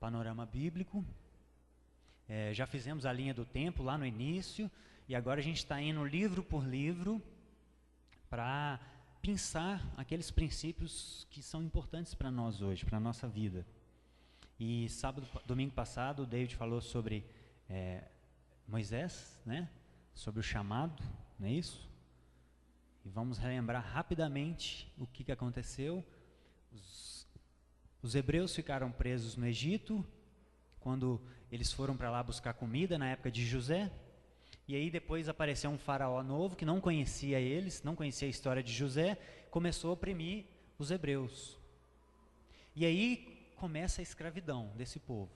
panorama bíblico. Já fizemos a linha do tempo lá no início, e agora a gente está indo livro por livro para pensar aqueles princípios que são importantes para nós hoje, para a nossa vida. E domingo passado, o David falou sobre Moisés, né? Sobre o chamado, não é isso? E vamos relembrar rapidamente o que aconteceu. Os hebreus ficaram presos no Egito, quando eles foram para lá buscar comida, na época de José. E aí depois apareceu um faraó novo, que não conhecia eles, não conhecia a história de José, começou a oprimir os hebreus. E aí começa a escravidão desse povo.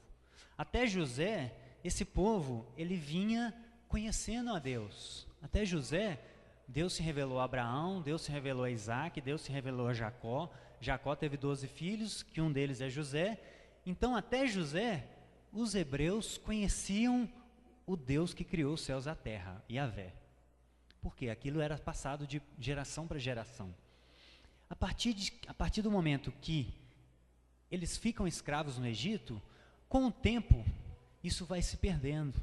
Até José, esse povo, ele vinha conhecendo a Deus. Até José, Deus se revelou a Abraão, Deus se revelou a Isaac, Deus se revelou a Jacó. Jacó teve 12 filhos, que um deles é José. Então, até José, os hebreus conheciam o Deus que criou os céus e a terra, Yahvé. Porque aquilo era passado de geração para geração. A partir do momento que eles ficam escravos no Egito, com o tempo, isso vai se perdendo.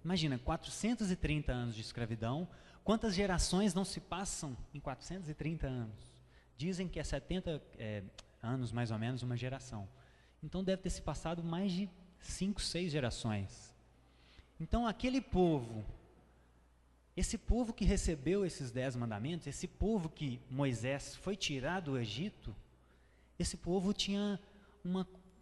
Imagina, 430 anos de escravidão, quantas gerações não se passam em 430 anos? Dizem que é 70 anos, mais ou menos, uma geração. Então, deve ter se passado mais de 5, 6 gerações. Então, aquele povo, esse povo que recebeu esses 10 mandamentos, esse povo que Moisés foi tirar do Egito, esse povo tinha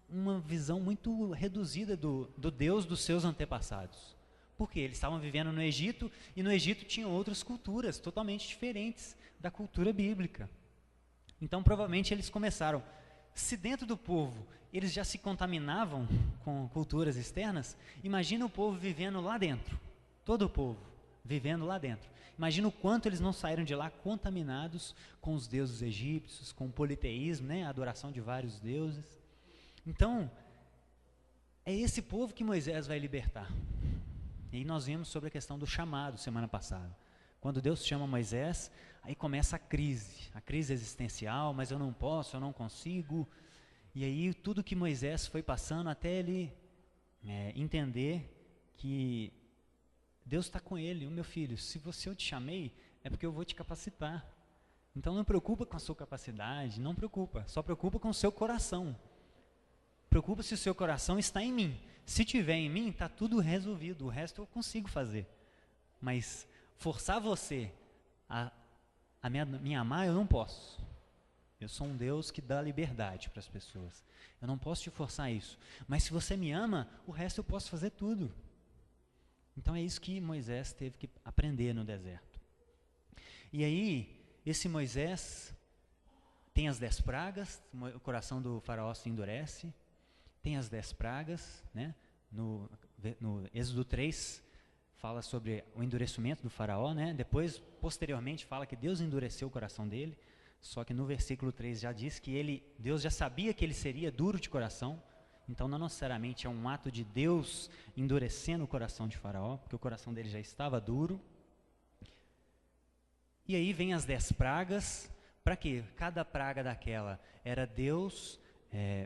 uma visão muito reduzida do Deus dos seus antepassados. Porque eles estavam vivendo no Egito, e no Egito tinham outras culturas totalmente diferentes da cultura bíblica. Então, provavelmente, eles começaram, se dentro do povo eles já se contaminavam com culturas externas, imagina o povo vivendo lá dentro, todo o povo vivendo lá dentro. Imagina o quanto eles não saíram de lá contaminados com os deuses egípcios, com o politeísmo, né, a adoração de vários deuses. Então, é esse povo que Moisés vai libertar. E nós vimos sobre a questão do chamado semana passada. Quando Deus chama Moisés, aí começa a crise existencial, mas eu não posso, eu não consigo. E aí tudo que Moisés foi passando até ele entender que Deus está com ele. Meu filho, se eu te chamei, é porque eu vou te capacitar. Então não preocupa com a sua capacidade, não preocupa, só preocupa com o seu coração. Preocupa se o seu coração está em mim. Se tiver em mim, está tudo resolvido, o resto eu consigo fazer. Mas forçar você a me amar, eu não posso. Eu sou um Deus que dá liberdade para as pessoas. Eu não posso te forçar isso. Mas se você me ama, o resto eu posso fazer tudo. Então é isso que Moisés teve que aprender no deserto. E aí, esse Moisés tem as 10 pragas, o coração do faraó se endurece, tem as 10 pragas, né? No Êxodo 3, fala sobre o endurecimento do faraó, né? Depois, posteriormente, fala que Deus endureceu o coração dele, só que no versículo 3 já diz que Deus já sabia que ele seria duro de coração, então não necessariamente é um ato de Deus endurecendo o coração de faraó, porque o coração dele já estava duro. E aí vem as 10 pragas, para quê? Cada praga daquela era Deus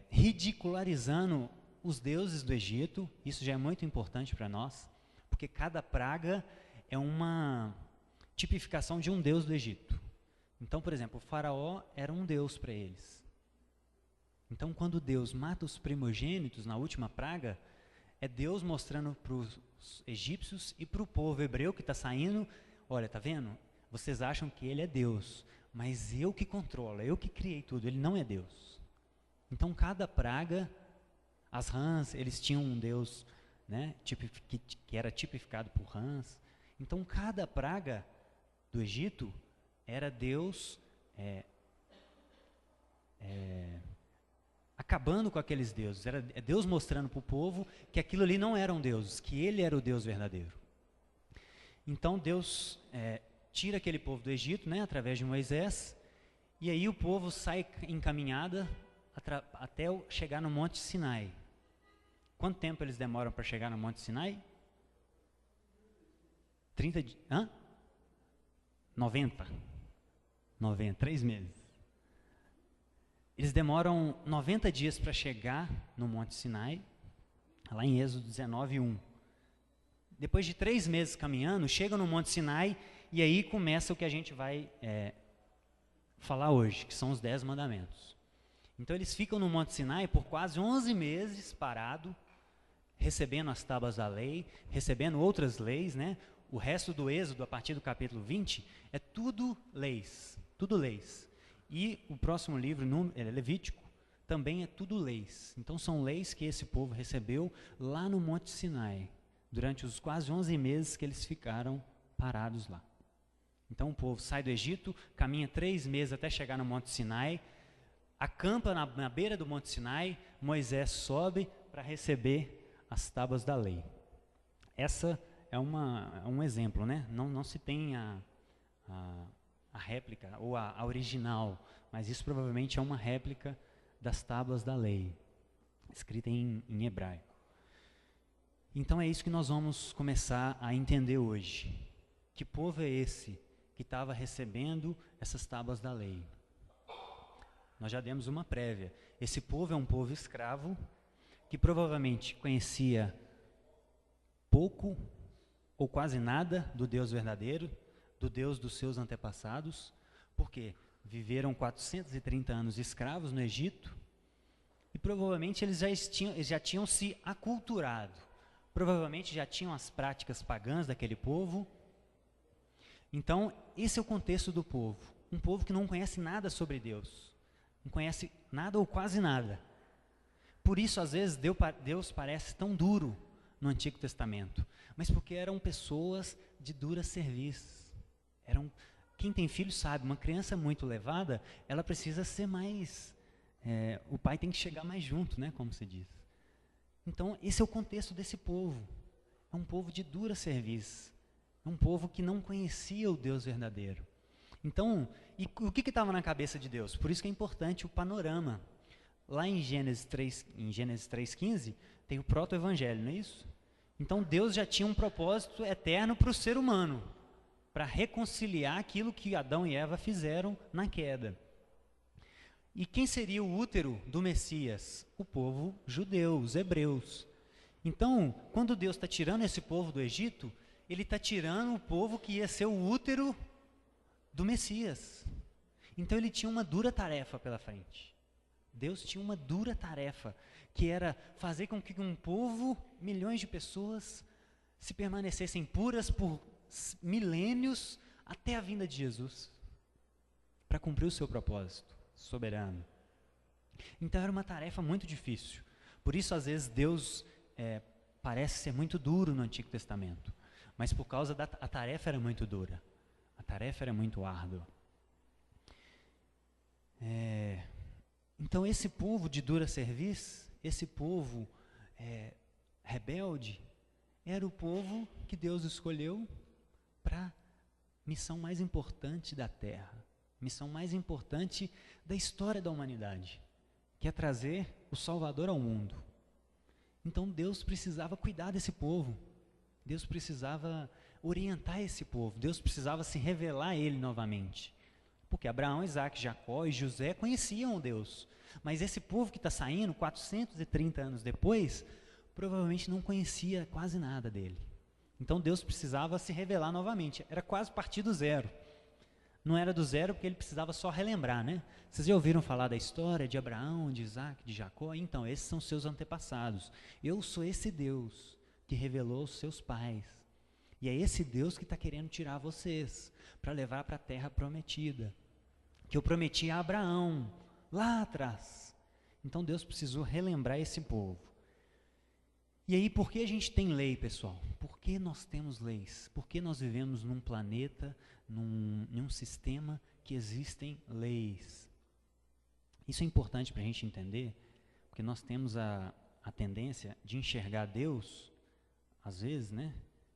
ridicularizando os deuses do Egito. Isso já é muito importante para nós, porque cada praga é uma tipificação de um deus do Egito. Então, por exemplo, o faraó era um deus para eles. Então, quando Deus mata os primogênitos na última praga, é Deus mostrando para os egípcios e para o povo hebreu que está saindo, olha, tá vendo? Vocês acham que ele é Deus, mas eu que controlo, eu que criei tudo, ele não é Deus. Então, cada praga, as rãs, eles tinham um deus, né, que era tipificado por rãs. Então, cada praga do Egito era Deus acabando com aqueles deuses. Era Deus mostrando para o povo que aquilo ali não eram deuses, que ele era o Deus verdadeiro. Então, Deus tira aquele povo do Egito, né, através de Moisés, e aí o povo sai em caminhada até chegar no Monte Sinai. Quanto tempo eles demoram para chegar no Monte Sinai? 90, 3 meses. Eles demoram 90 dias para chegar no Monte Sinai, lá em Êxodo 19:1. Depois de 3 meses caminhando, chegam no Monte Sinai, e aí começa o que a gente vai falar hoje, que são os 10 mandamentos. Então eles ficam no Monte Sinai por quase 11 meses parado, recebendo as tábuas da lei, recebendo outras leis, né? O resto do Êxodo, a partir do capítulo 20, é tudo leis, tudo leis. E o próximo livro, Levítico, também é tudo leis. Então são leis que esse povo recebeu lá no Monte Sinai, durante os quase 11 meses que eles ficaram parados lá. Então o povo sai do Egito, caminha 3 meses até chegar no Monte Sinai, acampa na beira do Monte Sinai, Moisés sobe para receber as tábuas da lei. Essa é um exemplo, né? Não se tem a réplica ou a original, mas isso provavelmente é uma réplica das tábuas da lei, escrita em hebraico. Então é isso que nós vamos começar a entender hoje. Que povo é esse que estava recebendo essas tábuas da lei? Nós já demos uma prévia. Esse povo é um povo escravo, que provavelmente conhecia pouco ou quase nada do Deus verdadeiro, do Deus dos seus antepassados, porque viveram 430 anos escravos no Egito, e provavelmente eles já tinham se aculturado, provavelmente já tinham as práticas pagãs daquele povo. Então, esse é o contexto do povo, um povo que não conhece nada sobre Deus, não conhece nada ou quase nada. Por isso, às vezes, Deus parece tão duro no Antigo Testamento, mas porque eram pessoas de dura serviço. Quem tem filho sabe, uma criança muito levada, ela precisa ser mais, o pai tem que chegar mais junto, né, como se diz. Então, esse é o contexto desse povo. É um povo de dura serviço, é um povo que não conhecia o Deus verdadeiro. Então, e o que estava na cabeça de Deus? Por isso que é importante o panorama. Lá em Gênesis 3,15, tem o proto-evangelho, não é isso? Então Deus já tinha um propósito eterno para o ser humano, para reconciliar aquilo que Adão e Eva fizeram na queda. E quem seria o útero do Messias? O povo judeu, os hebreus. Então, quando Deus está tirando esse povo do Egito, Ele está tirando o povo que ia ser o útero do Messias. Então Ele tinha uma dura tarefa pela frente. Deus tinha uma dura tarefa, que era fazer com que um povo, milhões de pessoas, se permanecessem puras por milênios até a vinda de Jesus, para cumprir o seu propósito soberano. Então era uma tarefa muito difícil. Por isso, às vezes, Deus parece ser muito duro no Antigo Testamento, mas por causa a tarefa era muito dura, a tarefa era muito árdua. Então esse povo de dura serviço, esse povo rebelde, era o povo que Deus escolheu para a missão mais importante da terra, missão mais importante da história da humanidade, que é trazer o Salvador ao mundo. Então Deus precisava cuidar desse povo, Deus precisava orientar esse povo, Deus precisava se revelar a ele novamente. Porque Abraão, Isaac, Jacó e José conheciam Deus. Mas esse povo que está saindo, 430 anos depois, provavelmente não conhecia quase nada dele. Então Deus precisava se revelar novamente. Era quase partir do zero. Não era do zero porque ele precisava só relembrar, né? Vocês já ouviram falar da história de Abraão, de Isaac, de Jacó? Então, esses são seus antepassados. Eu sou esse Deus que revelou os seus pais. E é esse Deus que está querendo tirar vocês para levar para a terra prometida, que eu prometi a Abraão lá atrás. Então Deus precisou relembrar esse povo. E aí, por que a gente tem lei, pessoal? Por que nós temos leis? Por que nós vivemos num planeta, num sistema que existem leis? Isso é importante para a gente entender, porque nós temos a tendência de enxergar Deus, às vezes, né,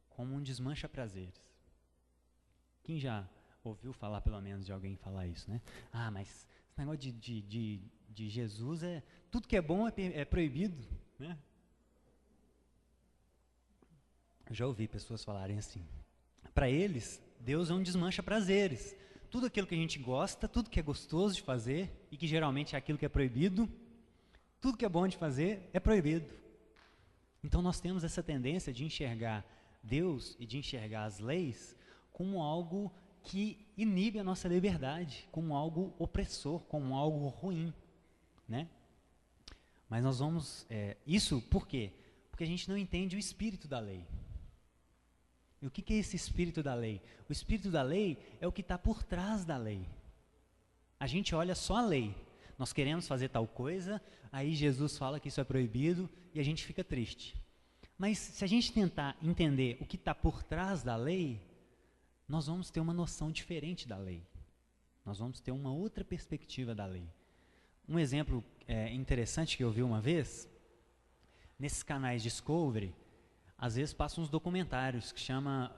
como um desmancha-prazeres. Quem já ouviu falar, pelo menos, de alguém falar isso, né? Ah, mas esse negócio de Jesus tudo que é bom é proibido, né? Eu já ouvi pessoas falarem assim. Para eles, Deus é um desmancha-prazeres. Tudo aquilo que a gente gosta, tudo que é gostoso de fazer, e que geralmente é aquilo que é proibido, tudo que é bom de fazer é proibido. Então nós temos essa tendência de enxergar Deus e de enxergar as leis como algo que inibe a nossa liberdade, como algo opressor, como algo ruim, né? Mas nós vamos... isso por quê? Porque a gente não entende o espírito da lei. E o que é esse espírito da lei? O espírito da lei é o que está por trás da lei. A gente olha só a lei. Nós queremos fazer tal coisa, aí Jesus fala que isso é proibido e a gente fica triste. Mas se a gente tentar entender o que está por trás da lei, nós vamos ter uma noção diferente da lei. Nós vamos ter uma outra perspectiva da lei. Um exemplo interessante que eu vi uma vez, nesses canais Discovery, às vezes passam uns documentários que chama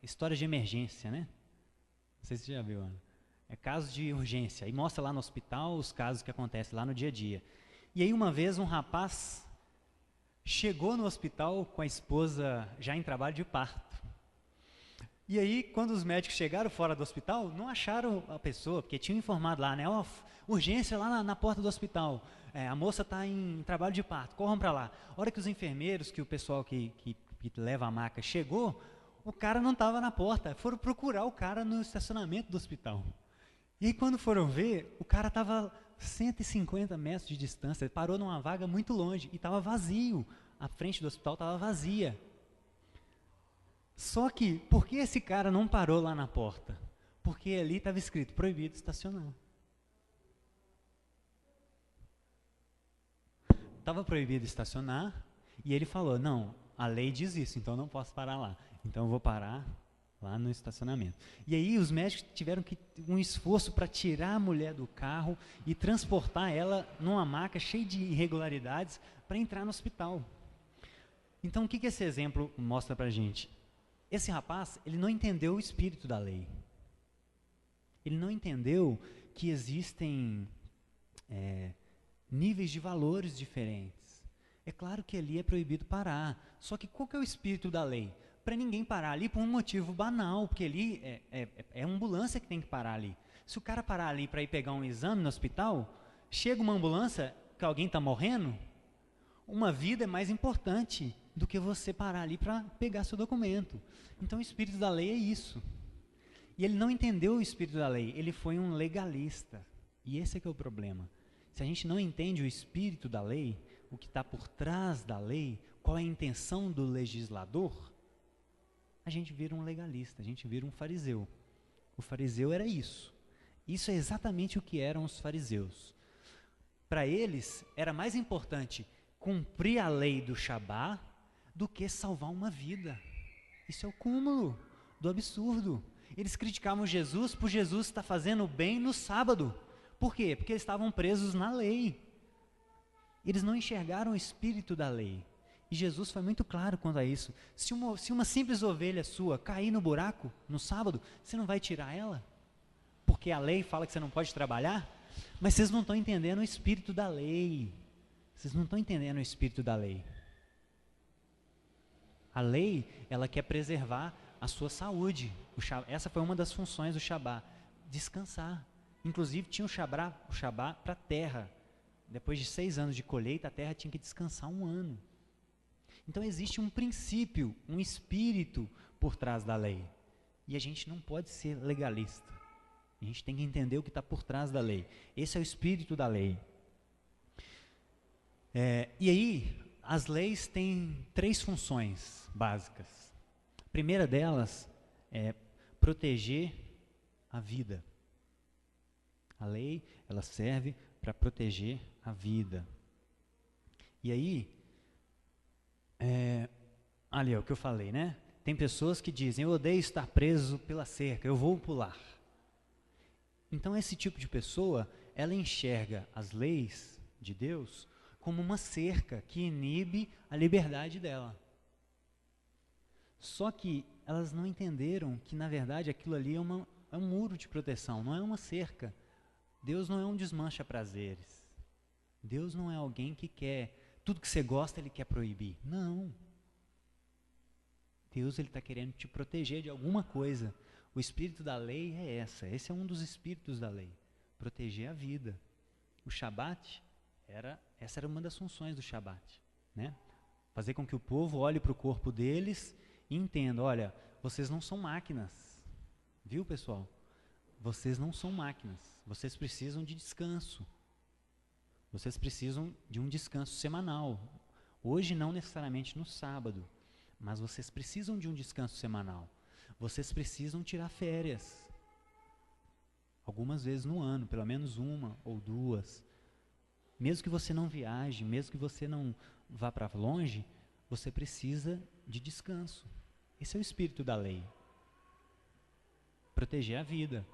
Histórias de Emergência, né? Não sei se você já viu, Ana. É casos de urgência. E mostra lá no hospital os casos que acontecem lá no dia a dia. E aí uma vez um rapaz chegou no hospital com a esposa já em trabalho de parto. E aí, quando os médicos chegaram fora do hospital, não acharam a pessoa, porque tinham informado lá, né? Urgência lá na porta do hospital. A moça está em trabalho de parto, corram para lá. A hora que os enfermeiros, que o pessoal que leva a maca chegou, o cara não estava na porta. Foram procurar o cara no estacionamento do hospital. E aí, quando foram ver, o cara estava 150 metros de distância, parou numa vaga muito longe e estava vazio. A frente do hospital estava vazia. Só que, por que esse cara não parou lá na porta? Porque ali estava escrito, proibido estacionar. Estava proibido estacionar, e ele falou, não, a lei diz isso, então eu não posso parar lá. Então eu vou parar lá no estacionamento. E aí os médicos tiveram um esforço para tirar a mulher do carro e transportar ela numa maca cheia de irregularidades para entrar no hospital. Então o que esse exemplo mostra para a gente? Esse rapaz, ele não entendeu o espírito da lei. Ele não entendeu que existem níveis de valores diferentes. É claro que ali é proibido parar. Só que qual que é o espírito da lei? Para ninguém parar ali por um motivo banal, porque ali é a ambulância que tem que parar ali. Se o cara parar ali para ir pegar um exame no hospital, chega uma ambulância que alguém está morrendo, uma vida é mais importante do que você parar ali para pegar seu documento. Então o espírito da lei é isso. E ele não entendeu o espírito da lei, ele foi um legalista. E esse é que é o problema. Se a gente não entende o espírito da lei, o que está por trás da lei, qual é a intenção do legislador, a gente vira um legalista, a gente vira um fariseu. O fariseu era isso. Isso é exatamente o que eram os fariseus. Para eles, era mais importante cumprir a lei do Shabá do que salvar uma vida. Isso é o cúmulo do absurdo. Eles criticavam Jesus por Jesus estar fazendo bem no sábado. Por quê? Porque eles estavam presos na lei. Eles não enxergaram o espírito da lei. E Jesus foi muito claro quanto a isso. Se uma simples ovelha sua cair no buraco no sábado, você não vai tirar ela? Porque a lei fala que você não pode trabalhar? Mas vocês não estão entendendo o espírito da lei. Vocês não estão entendendo o espírito da lei. A lei, ela quer preservar a sua saúde. Essa foi uma das funções do Shabá, descansar. Inclusive, tinha o Shabá para a terra. Depois de 6 anos de colheita, a terra tinha que descansar 1 ano. Então, existe um princípio, um espírito por trás da lei. E a gente não pode ser legalista. A gente tem que entender o que está por trás da lei. Esse é o espírito da lei. E aí, as leis têm 3 funções básicas. A primeira delas é proteger a vida. A lei, ela serve para proteger a vida. E aí, ali é o que eu falei, né? Tem pessoas que dizem, eu odeio estar preso pela cerca, eu vou pular. Então, esse tipo de pessoa, ela enxerga as leis de Deus como uma cerca que inibe a liberdade dela. Só que elas não entenderam que, na verdade, aquilo ali é um muro de proteção, não é uma cerca. Deus não é um desmancha-prazeres. Deus não é alguém que quer, tudo que você gosta, Ele quer proibir. Não. Deus, Ele está querendo te proteger de alguma coisa. O espírito da lei é esse é um dos espíritos da lei, proteger a vida. O Shabat, essa era uma das funções do Shabat, né? Fazer com que o povo olhe para o corpo deles e entenda, olha, vocês não são máquinas. Viu, pessoal? Vocês não são máquinas. Vocês precisam de descanso. Vocês precisam de um descanso semanal. Hoje não necessariamente no sábado, mas vocês precisam de um descanso semanal. Vocês precisam tirar férias. Algumas vezes no ano, pelo menos uma ou duas. Mesmo que você não viaje, mesmo que você não vá para longe, você precisa de descanso. Esse é o espírito da lei. Proteger a vida.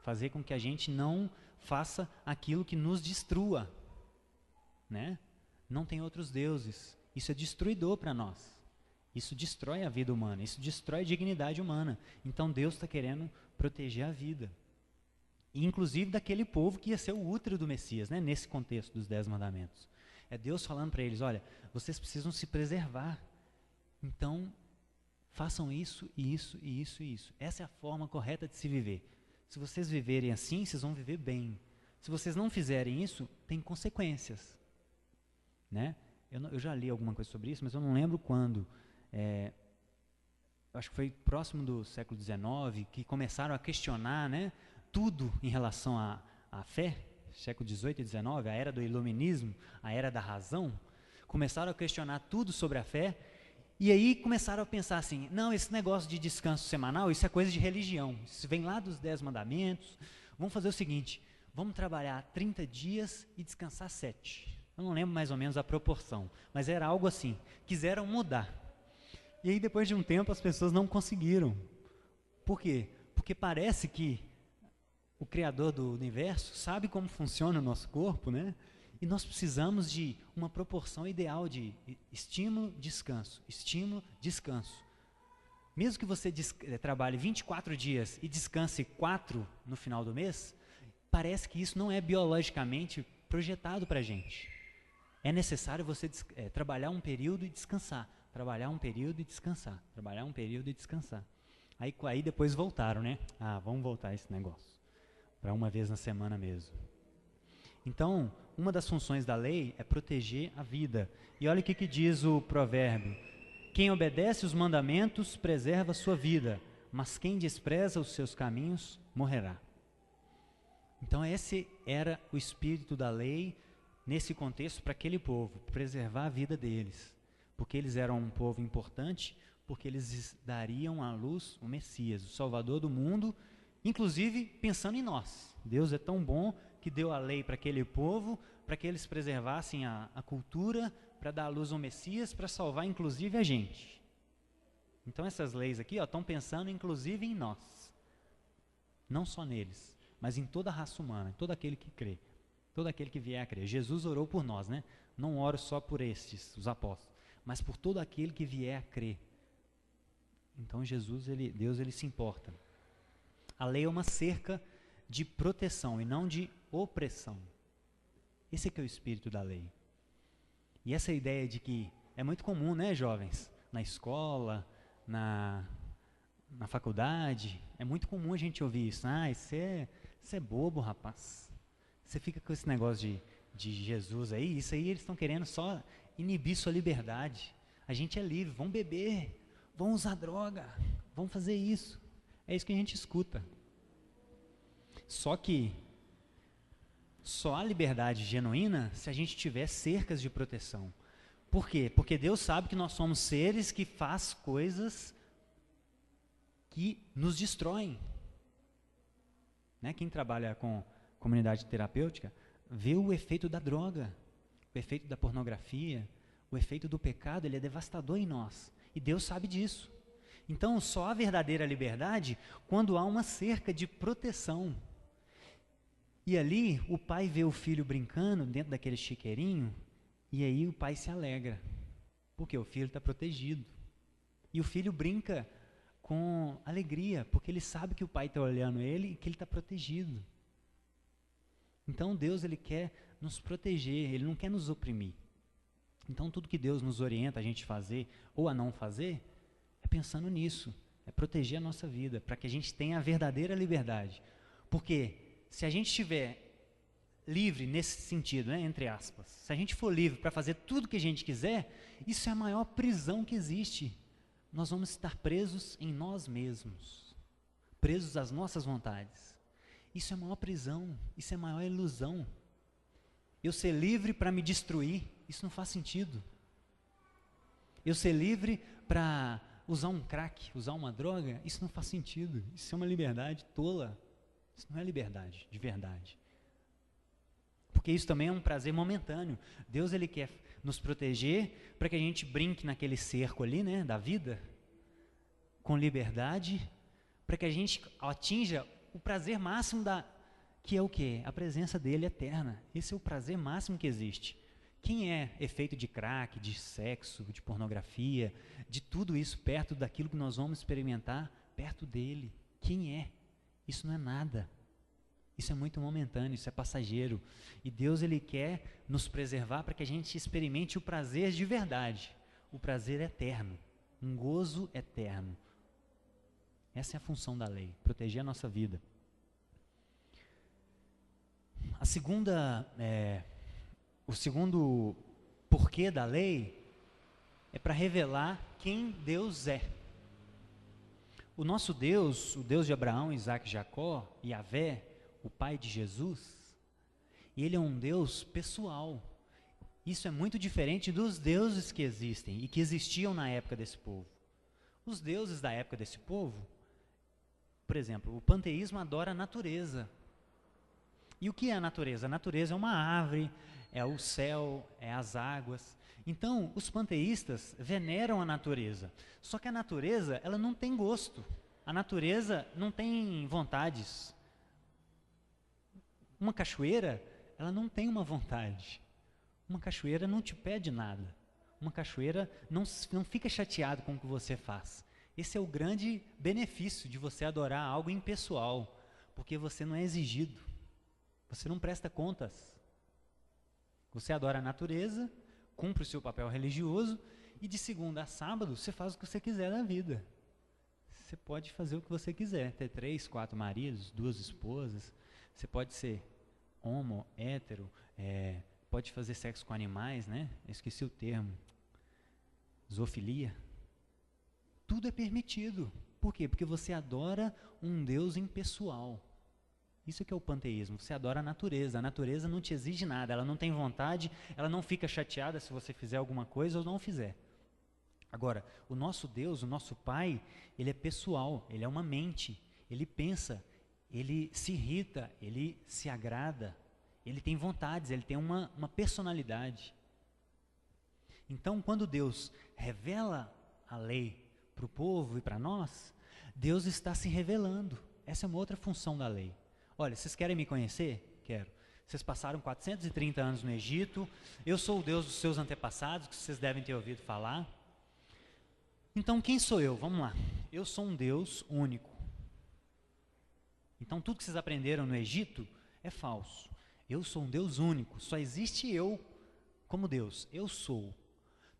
Fazer com que a gente não faça aquilo que nos destrua. Né? Não tem outros deuses. Isso é destruidor para nós. Isso destrói a vida humana. Isso destrói a dignidade humana. Então Deus está querendo proteger a vida. E inclusive daquele povo que ia ser o útero do Messias, né? Nesse contexto dos 10 mandamentos. É Deus falando para eles, olha, vocês precisam se preservar. Então, façam isso, e isso, e isso, e isso. Essa é a forma correta de se viver. Se vocês viverem assim, vocês vão viver bem. Se vocês não fizerem isso, tem consequências. Né? Eu já li alguma coisa sobre isso, mas eu não lembro quando. Acho que foi próximo do século XIX que começaram a questionar, né, tudo em relação à fé. Século XVIII e XIX, a era do iluminismo, a era da razão. Começaram a questionar tudo sobre a fé. E aí começaram a pensar assim, não, esse negócio de descanso semanal, isso é coisa de religião. Isso vem lá dos 10 mandamentos. Vamos fazer o seguinte, vamos trabalhar 30 dias e descansar 7. Eu não lembro mais ou menos a proporção, mas era algo assim. Quiseram mudar. E aí depois de um tempo as pessoas não conseguiram. Por quê? Porque parece que o Criador do universo sabe como funciona o nosso corpo, né? E nós precisamos de uma proporção ideal de estímulo, descanso, estímulo, descanso. Mesmo que você trabalhe 24 dias e descanse 4 no final do mês, parece que isso não é biologicamente projetado para a gente. É necessário você trabalhar um período e descansar, trabalhar um período e descansar, trabalhar um período e descansar. Aí depois voltaram, né? Vamos voltar a esse negócio, para uma vez na semana mesmo. Então, uma das funções da lei é proteger a vida. E olha o que diz o provérbio. Quem obedece os mandamentos preserva a sua vida, mas quem despreza os seus caminhos morrerá. Então esse era o espírito da lei nesse contexto para aquele povo, preservar a vida deles. Porque eles eram um povo importante, porque eles dariam à luz o Messias, o Salvador do mundo, inclusive pensando em nós. Deus é tão bom que deu a lei para aquele povo, para que eles preservassem a cultura, para dar à luz ao Messias, para salvar inclusive a gente. Então essas leis aqui estão pensando inclusive em nós. Não só neles, mas em toda a raça humana, em todo aquele que crê, todo aquele que vier a crer. Jesus orou por nós, né? Não oro só por estes, os apóstolos, mas por todo aquele que vier a crer. Então Deus ele se importa. A lei é uma cerca de proteção e não de opressão. Esse é o espírito da lei. E essa ideia de que é muito comum, né, jovens? Na escola, na faculdade, é muito comum a gente ouvir isso. Isso é bobo, rapaz. Você fica com esse negócio de Jesus aí, isso aí eles estão querendo só inibir sua liberdade. A gente é livre, vamos beber, vamos usar droga, vamos fazer isso. É isso que a gente escuta. Só que só há liberdade genuína se a gente tiver cercas de proteção. Por quê? Porque Deus sabe que nós somos seres que faz coisas que nos destroem. Né? Quem trabalha com comunidade terapêutica vê o efeito da droga, o efeito da pornografia, o efeito do pecado, ele é devastador em nós. E Deus sabe disso. Então, só há verdadeira liberdade quando há uma cerca de proteção. E ali, o pai vê o filho brincando dentro daquele chiqueirinho, e aí o pai se alegra, porque o filho está protegido. E o filho brinca com alegria, porque ele sabe que o pai está olhando ele e que ele está protegido. Então Deus ele quer nos proteger, ele não quer nos oprimir. Então tudo que Deus nos orienta a gente fazer ou a não fazer, é pensando nisso, é proteger a nossa vida, para que a gente tenha a verdadeira liberdade. Porque se a gente estiver livre nesse sentido, né, entre aspas, se a gente for livre para fazer tudo o que a gente quiser, isso é a maior prisão que existe. Nós vamos estar presos em nós mesmos, presos às nossas vontades. Isso é a maior prisão, isso é a maior ilusão. Eu ser livre para me destruir, isso não faz sentido. Eu ser livre para usar um crack, usar uma droga, isso não faz sentido. Isso é uma liberdade tola. Isso não é liberdade de verdade. Porque isso também é um prazer momentâneo. Deus, Ele quer nos proteger para que a gente brinque naquele cerco ali, né, da vida, com liberdade, para que a gente atinja o prazer máximo que é o quê? A presença dele eterna. Esse é o prazer máximo que existe. Quem é efeito de crack, de sexo, de pornografia, de tudo isso perto daquilo que nós vamos experimentar, perto dele? Quem é? Isso não é nada. Isso é muito momentâneo, isso é passageiro. E Deus, Ele quer nos preservar para que a gente experimente o prazer de verdade, o prazer eterno, um gozo eterno. Essa é a função da lei, proteger a nossa vida. O segundo porquê da lei é para revelar quem Deus é. O nosso Deus, o Deus de Abraão, Isaac e Jacó, Yahvé, o Pai de Jesus, Ele é um Deus pessoal. Isso é muito diferente dos deuses que existem e que existiam na época desse povo. Os deuses da época desse povo, por exemplo, o panteísmo adora a natureza. E o que é a natureza? A natureza é uma árvore, é o céu, é as águas. Então, os panteístas veneram a natureza. Só que a natureza, ela não tem gosto. A natureza não tem vontades. Uma cachoeira, ela não tem uma vontade. Uma cachoeira não te pede nada. Uma cachoeira não fica chateado com o que você faz. Esse é o grande benefício de você adorar algo impessoal, porque você não é exigido. Você não presta contas. Você adora a natureza, cumpre o seu papel religioso e de segunda a sábado você faz o que você quiser da vida. Você pode fazer o que você quiser, ter 3, 4 maridos, 2 esposas, você pode ser homo, hétero, pode fazer sexo com animais, né? Eu esqueci o termo, zoofilia. Tudo é permitido. Por quê? Porque você adora um Deus impessoal. Isso que é o panteísmo, você adora a natureza não te exige nada, ela não tem vontade, ela não fica chateada se você fizer alguma coisa ou não fizer. Agora, o nosso Deus, o nosso Pai, Ele é pessoal, Ele é uma mente, Ele pensa, Ele se irrita, Ele se agrada, Ele tem vontades, Ele tem uma personalidade. Então, quando Deus revela a lei para o povo e para nós, Deus está se revelando. Essa é uma outra função da lei. Olha, vocês querem me conhecer? Quero. Vocês passaram 430 anos no Egito, eu sou o Deus dos seus antepassados, que vocês devem ter ouvido falar. Então, quem sou eu? Vamos lá. Eu sou um Deus único. Então, tudo que vocês aprenderam no Egito é falso. Eu sou um Deus único, só existe eu como Deus. Eu sou.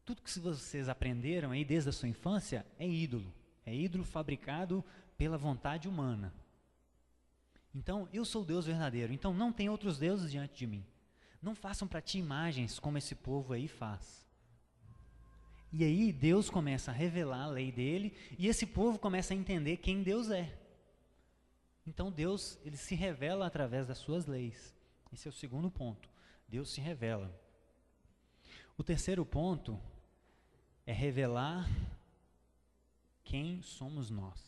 Tudo que vocês aprenderam aí desde a sua infância é ídolo fabricado pela vontade humana. Então, eu sou o Deus verdadeiro, então não tem outros deuses diante de mim. Não façam para ti imagens como esse povo aí faz. E aí Deus começa a revelar a lei dele e esse povo começa a entender quem Deus é. Então Deus, ele se revela através das suas leis. Esse é o segundo ponto. Deus se revela. O terceiro ponto é revelar quem somos nós.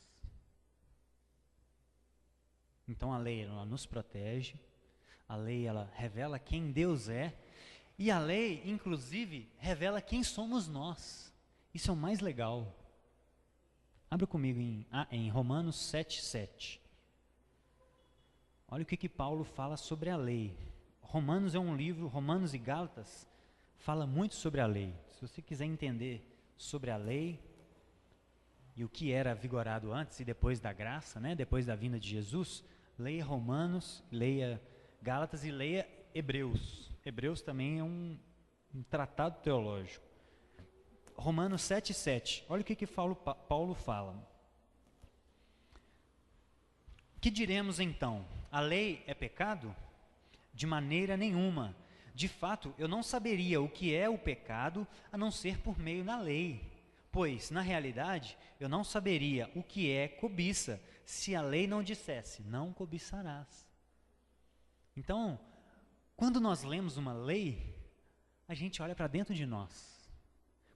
Então a lei, ela nos protege, a lei, ela revela quem Deus é, e a lei, inclusive, revela quem somos nós. Isso é o mais legal. Abra comigo em Romanos 7:7. Olha o que Paulo fala sobre a lei. Romanos é um livro, Romanos e Gálatas, fala muito sobre a lei. Se você quiser entender sobre a lei e o que era vigorado antes e depois da graça, né, depois da vinda de Jesus, leia Romanos, leia Gálatas e leia Hebreus. Hebreus também é um tratado teológico. Romanos 7:7. Olha o que Paulo fala. Que diremos então? A lei é pecado? De maneira nenhuma. De fato, eu não saberia o que é o pecado a não ser por meio da lei. Pois, na realidade, eu não saberia o que é cobiça se a lei não dissesse, não cobiçarás. Então, quando nós lemos uma lei, a gente olha para dentro de nós.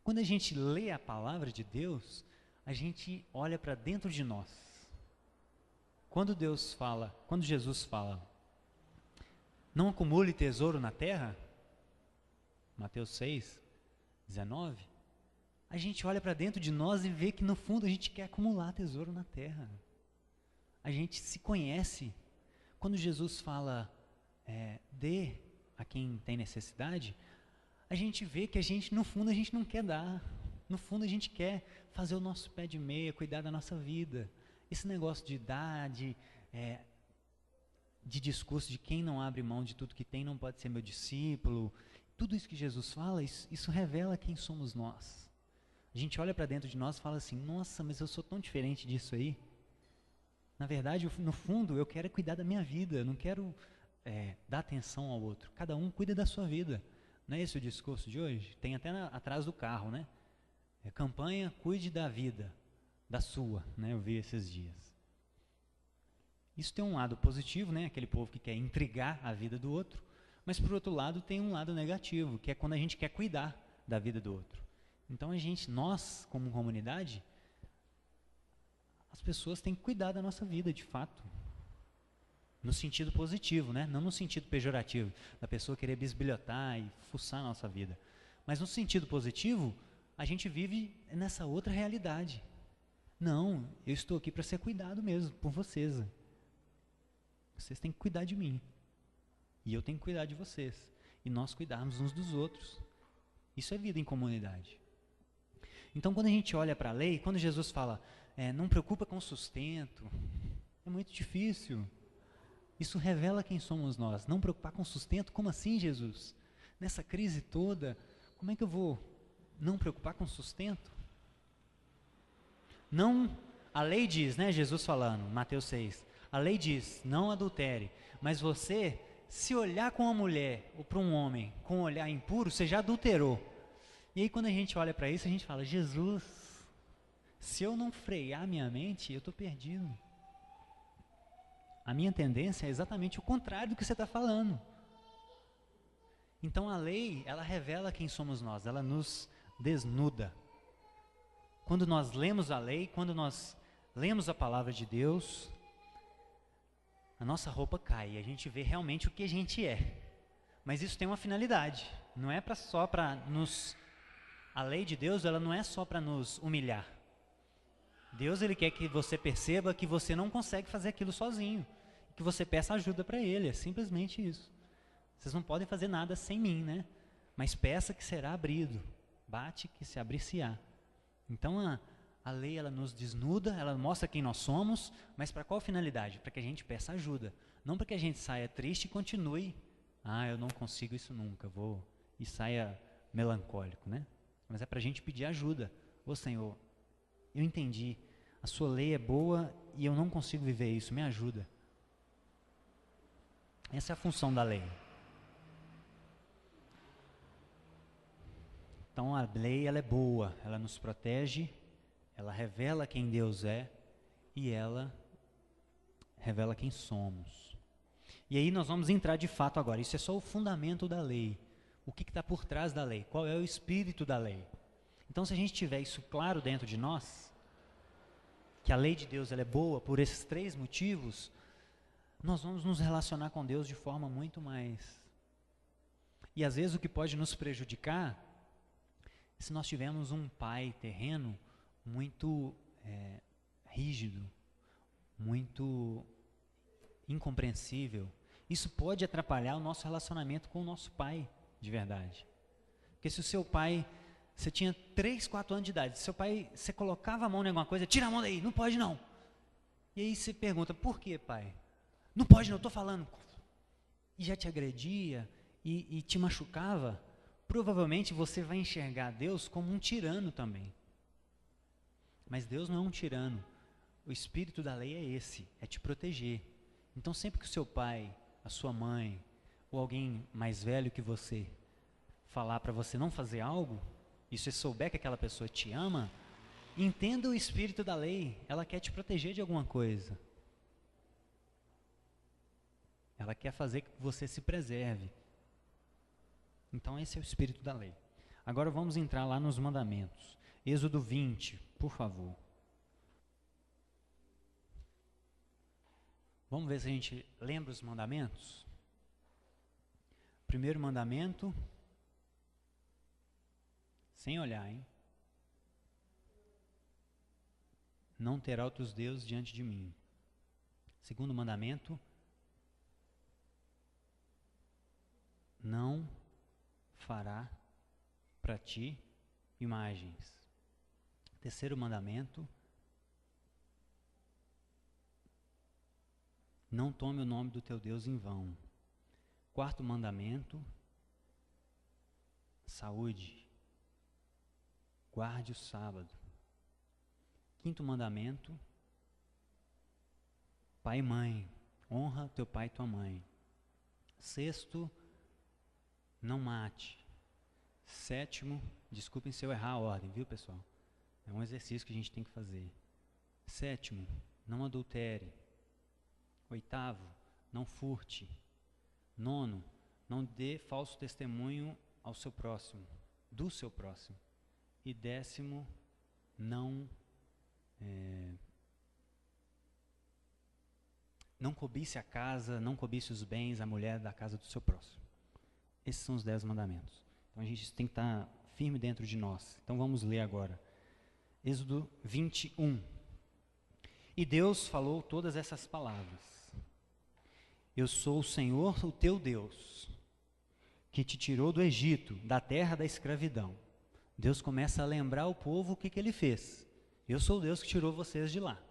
Quando a gente lê a palavra de Deus, a gente olha para dentro de nós. Quando Jesus fala, não acumule tesouro na terra, Mateus 6, 19, a gente olha para dentro de nós e vê que no fundo a gente quer acumular tesouro na terra. A gente se conhece. Quando Jesus fala, dê a quem tem necessidade, a gente vê que no fundo a gente não quer dar. No fundo a gente quer fazer o nosso pé de meia, cuidar da nossa vida. Esse negócio de dar, de discurso de quem não abre mão de tudo que tem não pode ser meu discípulo. Tudo isso que Jesus fala, isso revela quem somos nós. A gente olha para dentro de nós e fala assim, nossa, mas eu sou tão diferente disso aí. Na verdade, no fundo, eu quero cuidar da minha vida, eu não quero dar atenção ao outro. Cada um cuida da sua vida. Não é esse o discurso de hoje? Tem até atrás do carro, né? Campanha, cuide da vida, da sua, né? Eu vi esses dias. Isso tem um lado positivo, né? Aquele povo que quer intrigar a vida do outro. Mas, por outro lado, tem um lado negativo, que é quando a gente quer cuidar da vida do outro. Então, nós, como comunidade, as pessoas têm que cuidar da nossa vida, de fato. No sentido positivo, né? Não no sentido pejorativo, da pessoa querer bisbilhotar e fuçar a nossa vida. Mas no sentido positivo, a gente vive nessa outra realidade. Não, eu estou aqui para ser cuidado mesmo, por vocês. Vocês têm que cuidar de mim. E eu tenho que cuidar de vocês. E nós cuidarmos uns dos outros. Isso é vida em comunidade. Então, quando a gente olha para a lei, quando Jesus fala, não preocupa com sustento, é muito difícil. Isso revela quem somos nós. Não preocupar com sustento? Como assim, Jesus? Nessa crise toda, como é que eu vou não preocupar com sustento? Não, a lei diz, né, Jesus falando, Mateus 6, a lei diz, não adultere, mas você, se olhar com uma mulher ou para um homem com um olhar impuro, você já adulterou. E aí quando a gente olha para isso, a gente fala, Jesus, se eu não frear minha mente, eu estou perdido. A minha tendência é exatamente o contrário do que você está falando. Então a lei, ela revela quem somos nós, ela nos desnuda. Quando nós lemos a lei, quando nós lemos a palavra de Deus, a nossa roupa cai e a gente vê realmente o que a gente é. Mas isso tem uma finalidade, não é só para nos... A lei de Deus, ela não é só para nos humilhar. Deus, ele quer que você perceba que você não consegue fazer aquilo sozinho, que você peça ajuda para ele, é simplesmente isso. Vocês não podem fazer nada sem mim, né? Mas peça que será abrido, bate que se abrir-se-á. Então a lei, ela nos desnuda, ela mostra quem nós somos, mas para qual finalidade? Para que a gente peça ajuda, não para que a gente saia triste e continue, eu não consigo isso nunca, e saia melancólico, né? Mas é para a gente pedir ajuda. Ô Senhor, eu entendi, a sua lei é boa e eu não consigo viver isso, me ajuda. Essa é a função da lei. Então a lei, ela é boa, ela nos protege, ela revela quem Deus é e ela revela quem somos. E aí nós vamos entrar de fato agora, isso é só o fundamento da lei. O que está por trás da lei? Qual é o espírito da lei? Então, se a gente tiver isso claro dentro de nós, que a lei de Deus ela é boa por esses 3 motivos, nós vamos nos relacionar com Deus de forma muito mais... E às vezes o que pode nos prejudicar, se nós tivermos um pai terreno muito rígido, muito incompreensível, isso pode atrapalhar o nosso relacionamento com o nosso pai, de verdade. Porque se o seu pai, você tinha 3, 4 anos de idade, seu pai, você colocava a mão em alguma coisa, tira a mão daí, não pode não. E aí você pergunta, por que, pai? Não pode não, estou falando. E já te agredia e te machucava, provavelmente você vai enxergar Deus como um tirano também. Mas Deus não é um tirano. O espírito da lei é esse, é te proteger. Então sempre que o seu pai, a sua mãe, ou alguém mais velho que você falar para você não fazer algo, e se você souber que aquela pessoa te ama, entenda o espírito da lei, ela quer te proteger de alguma coisa. Ela quer fazer que você se preserve. Então esse é o espírito da lei. Agora vamos entrar lá nos mandamentos. Êxodo 20, por favor. Vamos ver se a gente lembra os mandamentos? Primeiro mandamento, sem olhar, hein? Não terá outros deuses diante de mim. Segundo mandamento, não fará para ti imagens. Terceiro mandamento, não tome o nome do teu Deus em vão. Quarto mandamento, saúde, guarde o sábado. Quinto mandamento, pai e mãe, honra teu pai e tua mãe. Sexto, não mate. Sétimo, desculpem se eu errar a ordem, viu, pessoal? É um exercício que a gente tem que fazer. Sétimo, não adultere. Oitavo, não furte. Nono, não dê falso testemunho ao seu próximo, do seu próximo. E décimo, não cobice a casa, não cobice os bens, a mulher da casa do seu próximo. Esses são os 10 mandamentos. Então a gente tem que estar firme dentro de nós. Então vamos ler agora. Êxodo 21. E Deus falou todas essas palavras. Eu sou o Senhor, o teu Deus, que te tirou do Egito, da terra da escravidão. Deus começa a lembrar o povo o que ele fez. Eu sou o Deus que tirou vocês de lá.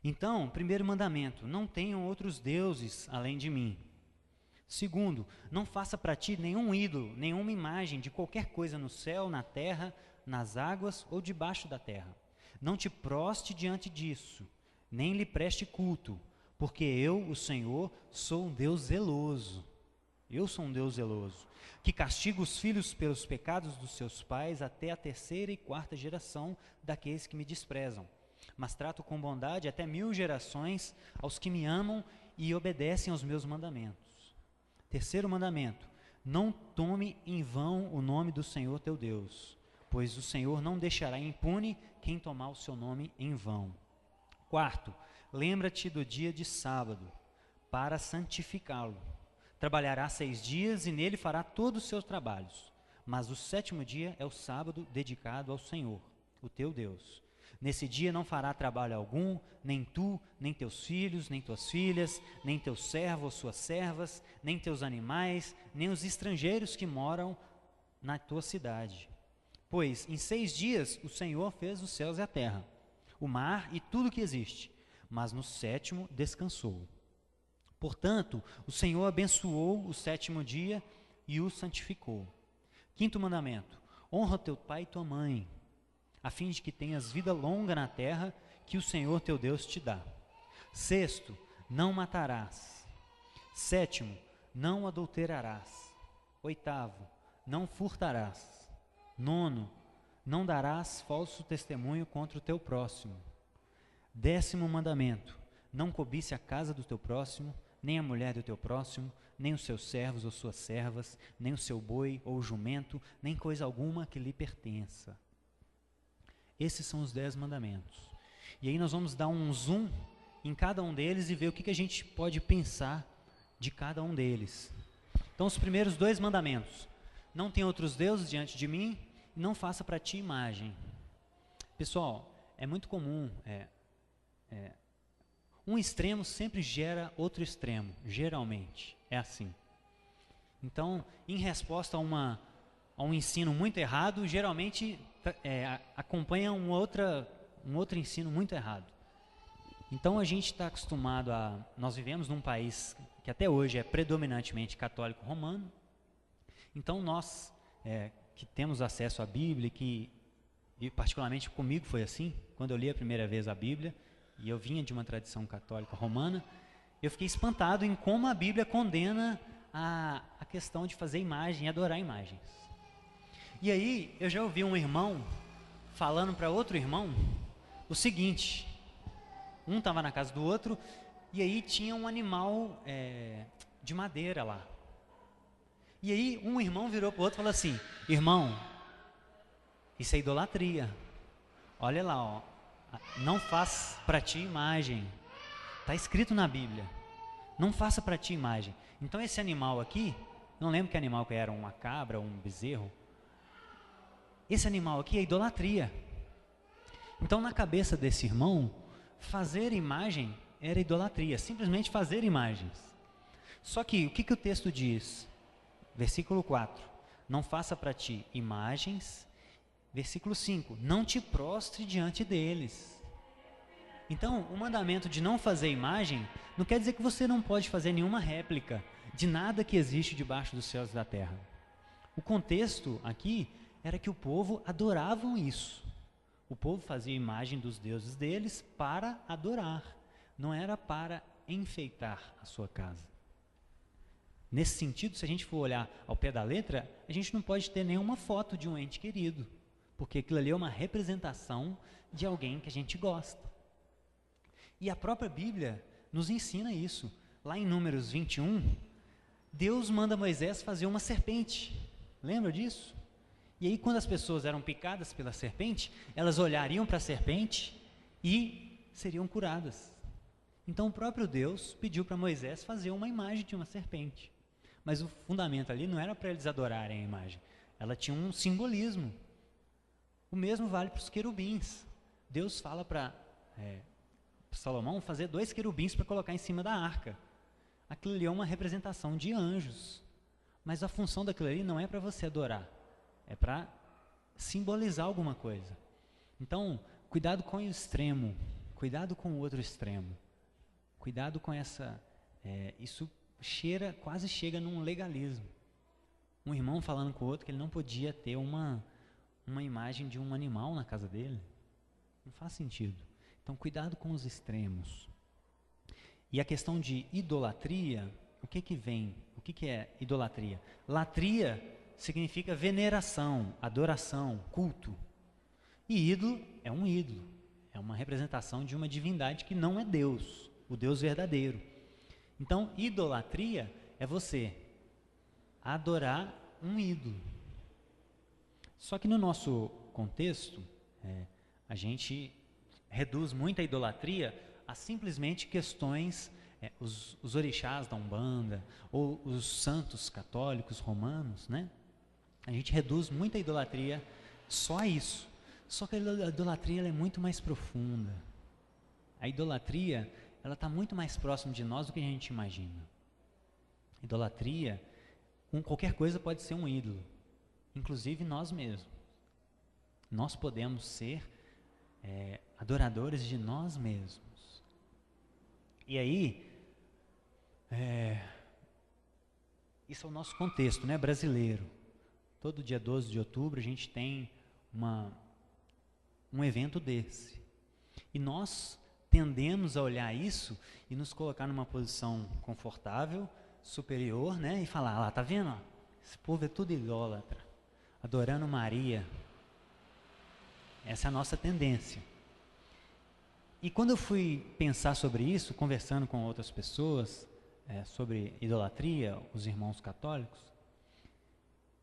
Então, primeiro mandamento, não tenham outros deuses além de mim. Segundo, não faça para ti nenhum ídolo, nenhuma imagem de qualquer coisa no céu, na terra, nas águas ou debaixo da terra. Não te proste diante disso, nem lhe preste culto, porque eu, o Senhor, sou um Deus zeloso. Eu sou um Deus zeloso, que castiga os filhos pelos pecados dos seus pais até a 3ª e 4ª geração daqueles que me desprezam. Mas trato com bondade até 1000 gerações aos que me amam e obedecem aos meus mandamentos. Terceiro mandamento, não tome em vão o nome do Senhor teu Deus, pois o Senhor não deixará impune quem tomar o seu nome em vão. Quarto, lembra-te do dia de sábado, para santificá-lo. Trabalhará 6 dias e nele fará todos os seus trabalhos, mas o 7º dia é o sábado dedicado ao Senhor, o teu Deus. Nesse dia não fará trabalho algum, nem tu, nem teus filhos, nem tuas filhas, nem teus servos ou suas servas, nem teus animais, nem os estrangeiros que moram na tua cidade. Pois em 6 dias o Senhor fez os céus e a terra, o mar e tudo que existe, mas no 7º descansou. Portanto, o Senhor abençoou o 7º dia e o santificou. Quinto mandamento, honra teu pai e tua mãe, a fim de que tenhas vida longa na terra que o Senhor teu Deus te dá. Sexto, não matarás. Sétimo, não adulterarás. Oitavo, não furtarás. Nono, não darás falso testemunho contra o teu próximo. 10º mandamento, não cobice a casa do teu próximo, nem a mulher do teu próximo, nem os seus servos ou suas servas, nem o seu boi ou jumento, nem coisa alguma que lhe pertença. Esses são os 10 mandamentos. E aí nós vamos dar um zoom em cada um deles e ver o que a gente pode pensar de cada um deles. Então, os primeiros 2 mandamentos. Não tenha outros deuses diante de mim, e não faça para ti imagem. Pessoal, é muito comum, um extremo sempre gera outro extremo, geralmente, é assim. Então, em resposta a um ensino muito errado, geralmente acompanha um outro ensino muito errado. Então a gente está acostumado nós vivemos num país que até hoje é predominantemente católico romano. Então nós que temos acesso à Bíblia, e particularmente comigo foi assim, quando eu li a primeira vez a Bíblia, e eu vinha de uma tradição católica romana, eu fiquei espantado em como a Bíblia condena a questão de fazer imagem e adorar imagens. E aí, eu já ouvi um irmão falando para outro irmão o seguinte: um estava na casa do outro, e aí tinha um animal de madeira lá. E aí, um irmão virou para o outro e falou assim: irmão, isso é idolatria. Olha lá, ó, não faz para ti imagem. Está escrito na Bíblia, não faça para ti imagem. Então esse animal aqui, não lembro que animal que era, uma cabra, um bezerro. Esse animal aqui é idolatria. Então na cabeça desse irmão, fazer imagem era idolatria, simplesmente fazer imagens. Só que o que o texto diz? Versículo 4, não faça para ti imagens. Versículo 5, não te prostre diante deles. Então, o mandamento de não fazer imagem não quer dizer que você não pode fazer nenhuma réplica de nada que existe debaixo dos céus e da terra. O contexto aqui era que o povo adoravam isso. O povo fazia imagem dos deuses deles para adorar, não era para enfeitar a sua casa. Nesse sentido, se a gente for olhar ao pé da letra, a gente não pode ter nenhuma foto de um ente querido, porque aquilo ali é uma representação de alguém que a gente gosta. E a própria Bíblia nos ensina isso. Lá em Números 21, Deus manda Moisés fazer uma serpente. Lembra disso? E aí, quando as pessoas eram picadas pela serpente, elas olhariam para a serpente e seriam curadas. Então, o próprio Deus pediu para Moisés fazer uma imagem de uma serpente. Mas o fundamento ali não era para eles adorarem a imagem. Ela tinha um simbolismo. O mesmo vale para os querubins. Deus fala para Salomão fazer 2 querubins para colocar em cima da arca. Aquilo ali é uma representação de anjos. Mas a função daquilo ali não é para você adorar. É para simbolizar alguma coisa. Então, cuidado com o extremo. Cuidado com o outro extremo. Cuidado com essa... isso quase chega num legalismo. Um irmão falando com o outro que ele não podia ter uma imagem de um animal na casa dele. Não faz sentido. Então, cuidado com os extremos. E a questão de idolatria, o que vem? O que é idolatria? Latria significa veneração, adoração, culto. E ídolo é um ídolo. É uma representação de uma divindade que não é Deus, o Deus verdadeiro. Então, idolatria é você adorar um ídolo. Só que no nosso contexto, a gente reduz muito a idolatria a simplesmente questões, os orixás da Umbanda, ou os santos católicos romanos, né? A gente reduz muito a idolatria só a isso. Só que a idolatria ela é muito mais profunda. A idolatria ela está muito mais próxima de nós do que a gente imagina. Idolatria, qualquer coisa pode ser um ídolo, inclusive nós mesmos. Nós podemos ser adoradores de nós mesmos. E aí, isso é o nosso contexto, né, brasileiro. Todo dia 12 de outubro a gente tem um evento desse. E nós tendemos a olhar isso e nos colocar numa posição confortável, superior, né? E falar, lá, tá vendo? Ó, esse povo é tudo idólatra, adorando Maria. Essa é a nossa tendência. E quando eu fui pensar sobre isso, conversando com outras pessoas, sobre idolatria, os irmãos católicos,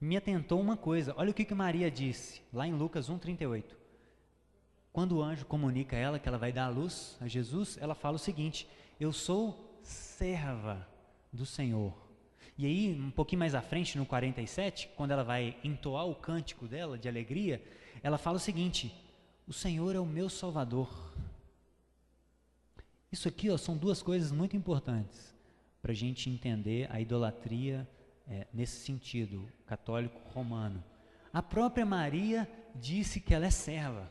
me atentou uma coisa. Olha o que Maria disse, lá em Lucas 1,38. Quando o anjo comunica a ela que ela vai dar a luz a Jesus, ela fala o seguinte: eu sou serva do Senhor. E aí, um pouquinho mais à frente, no 47, quando ela vai entoar o cântico dela de alegria, ela fala o seguinte: o Senhor é o meu Salvador. Isso aqui, ó, são duas coisas muito importantes para a gente entender a idolatria nesse sentido católico romano. A própria Maria disse que ela é serva.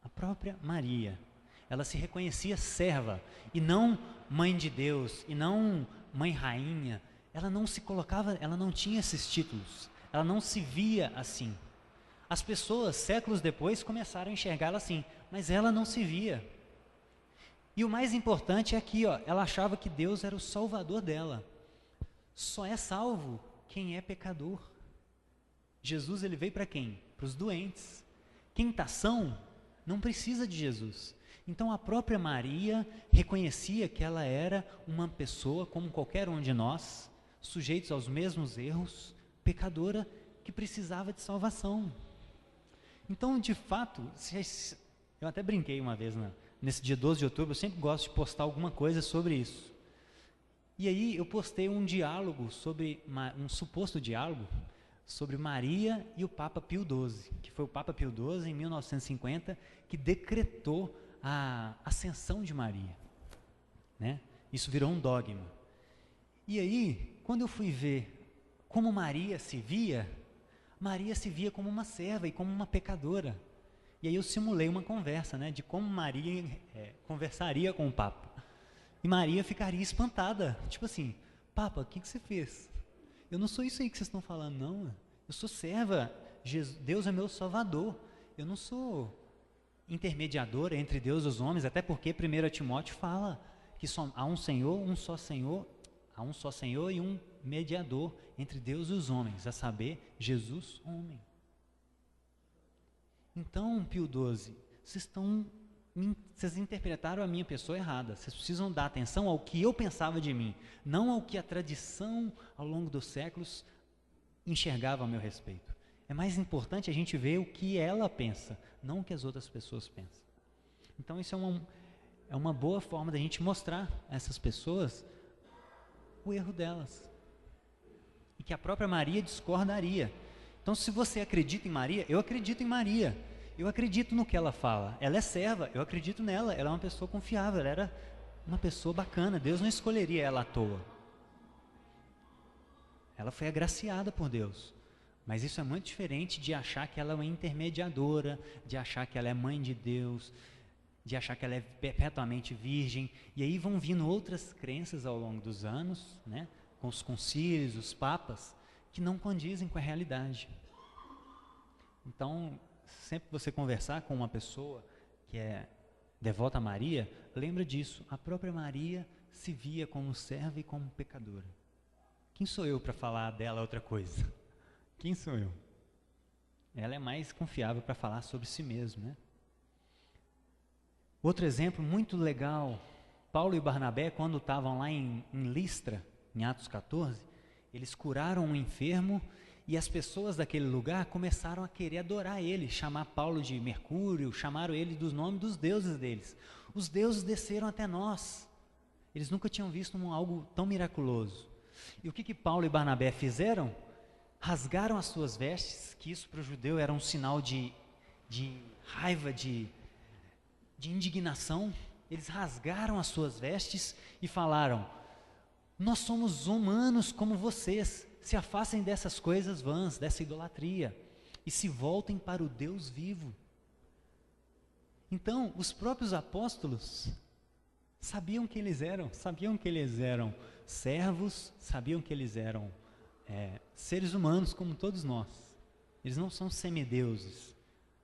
A própria Maria, ela se reconhecia serva e não mãe de Deus e não mãe rainha. Ela não se colocava, ela não tinha esses títulos, ela não se via assim. As pessoas, séculos depois, começaram a enxergá-la assim, mas ela não se via. E o mais importante é aqui, ó, ela achava que Deus era o salvador dela. Só é salvo quem é pecador. Jesus, ele veio para quem? Para os doentes. Quem está são não precisa de Jesus. Então a própria Maria reconhecia que ela era uma pessoa como qualquer um de nós, sujeitos aos mesmos erros, pecadora que precisava de salvação. Então, de fato, eu até brinquei uma vez nesse dia 12 de outubro, eu sempre gosto de postar alguma coisa sobre isso. E aí eu postei um diálogo um suposto diálogo sobre Maria e o Papa Pio XII, que foi o Papa Pio XII, em 1950, que decretou a ascensão de Maria, né? Isso virou um dogma. E aí, quando eu fui ver como Maria se via como uma serva e como uma pecadora. E aí eu simulei uma conversa, né, de como Maria conversaria com o Papa. E Maria ficaria espantada, tipo assim, Papa, o que você fez? Eu não sou isso aí que vocês estão falando, não. Eu sou serva, Deus é meu salvador. Eu não sou intermediadora entre Deus e os homens, até porque 1 Timóteo fala que há um Senhor, há um só Senhor e um mediador entre Deus e os homens, a saber, Jesus, homem. Então, Pio XII, vocês interpretaram a minha pessoa errada. Vocês precisam dar atenção ao que eu pensava de mim, não ao que a tradição, ao longo dos séculos, enxergava a meu respeito. É mais importante a gente ver o que ela pensa, não o que as outras pessoas pensam. Então, isso é uma boa forma da gente mostrar a essas pessoas o erro delas. E que a própria Maria discordaria. Então, se você acredita em Maria, eu acredito em Maria. Eu acredito no que ela fala. Ela é serva, eu acredito nela. Ela é uma pessoa confiável, ela era uma pessoa bacana. Deus não escolheria ela à toa. Ela foi agraciada por Deus. Mas isso é muito diferente de achar que ela é uma intermediadora, de achar que ela é mãe de Deus, de achar que ela é perpetuamente virgem. E aí vão vindo outras crenças ao longo dos anos, né, com os concílios, os papas, que não condizem com a realidade. Então, sempre que você conversar com uma pessoa que é devota a Maria, lembra disso. A própria Maria se via como serva e como pecadora. Quem sou eu para falar dela outra coisa? Quem sou eu? Ela é mais confiável para falar sobre si mesma, né? Outro exemplo muito legal, Paulo e Barnabé, quando estavam lá em Listra, em Atos 14, eles curaram um enfermo e as pessoas daquele lugar começaram a querer adorar ele, chamar Paulo de Mercúrio, chamaram ele dos nomes dos deuses deles. Os deuses desceram até nós. Eles nunca tinham visto algo tão miraculoso. E o que Paulo e Barnabé fizeram? Rasgaram as suas vestes, que isso para o judeu era um sinal de raiva, de indignação. Eles rasgaram as suas vestes e falaram: nós somos humanos como vocês, se afastem dessas coisas vãs, dessa idolatria, e se voltem para o Deus vivo. Então, os próprios apóstolos sabiam que eles eram servos, sabiam que eles eram seres humanos como todos nós. Eles não são semideuses,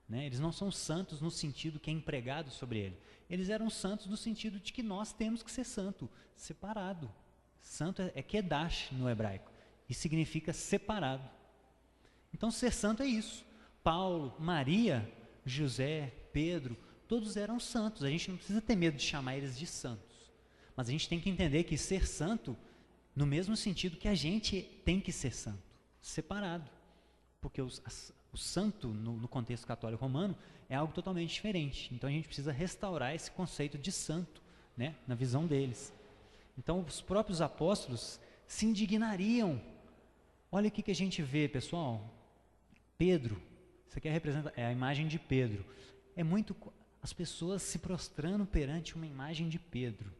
né? Eles não são santos no sentido que é empregado sobre ele. Eles eram santos no sentido de que nós temos que ser santo, separado. Santo é kedash no hebraico, e significa separado. Então ser santo é isso. Paulo, Maria, José, Pedro, todos eram santos. A gente não precisa ter medo de chamar eles de santos, mas a gente tem que entender que ser santo no mesmo sentido que a gente tem que ser santo, separado, porque o santo no contexto católico romano é algo totalmente diferente. Então a gente precisa restaurar esse conceito de santo, né, na visão deles. Então os próprios apóstolos se indignariam. Olha o que a gente vê, pessoal. Pedro, isso aqui representa a imagem de Pedro. As pessoas se prostrando perante uma imagem de Pedro.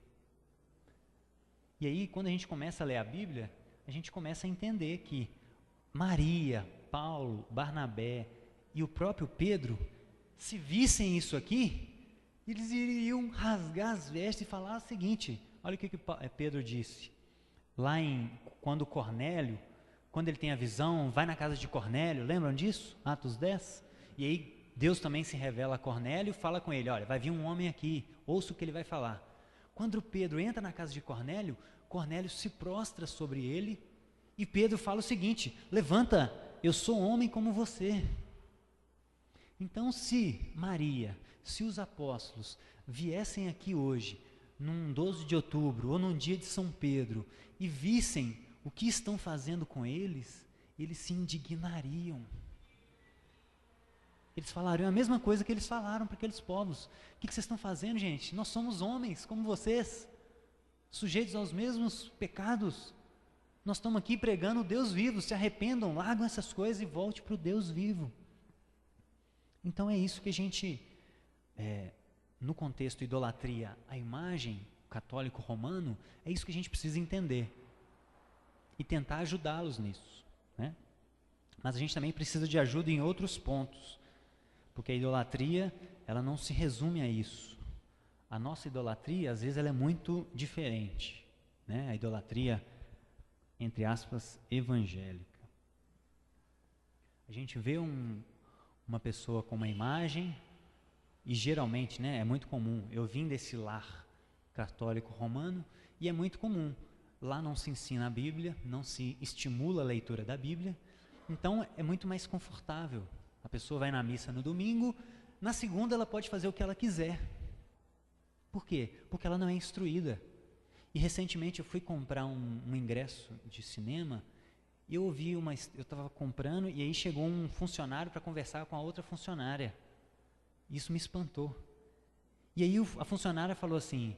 E aí, quando a gente começa a ler a Bíblia, a gente começa a entender que Maria, Paulo, Barnabé e o próprio Pedro, se vissem isso aqui, eles iriam rasgar as vestes e falar o seguinte: olha o que Pedro disse. Lá quando Cornélio, quando ele tem a visão, vai na casa de Cornélio, lembram disso? Atos 10. E aí Deus também se revela a Cornélio e fala com ele: olha, vai vir um homem aqui, ouça o que ele vai falar. Quando Pedro entra na casa de Cornélio, Cornélio se prostra sobre ele E Pedro fala o seguinte: levanta, eu sou homem como você. Então, se Maria, se os apóstolos viessem aqui hoje, num 12 de outubro ou num dia de São Pedro, e vissem o que estão fazendo com eles, eles se indignariam. Eles falariam a mesma coisa que eles falaram para aqueles povos. O que vocês estão fazendo, gente? Nós somos homens como vocês, sujeitos aos mesmos pecados. Nós estamos aqui pregando o Deus vivo. Se arrependam, largam essas coisas e volte para o Deus vivo. Então é isso que a gente, no contexto idolatria, a imagem católico romano, é isso que a gente precisa entender e tentar ajudá-los nisso, né? Mas a gente também precisa de ajuda em outros pontos, porque a idolatria, ela não se resume a isso. A nossa idolatria, às vezes, ela é muito diferente, né? A idolatria, entre aspas, evangélica. A gente vê uma pessoa com uma imagem, e geralmente, né, é muito comum, eu vim desse lar católico romano, e é muito comum, lá não se ensina a Bíblia, não se estimula a leitura da Bíblia, então é muito mais confortável. A pessoa vai na missa no domingo, na segunda ela pode fazer o que ela quiser. Por quê? Porque ela não é instruída. E recentemente eu fui comprar um ingresso de cinema, e eu estava comprando, e aí chegou um funcionário para conversar com a outra funcionária. Isso me espantou. E aí a funcionária falou assim,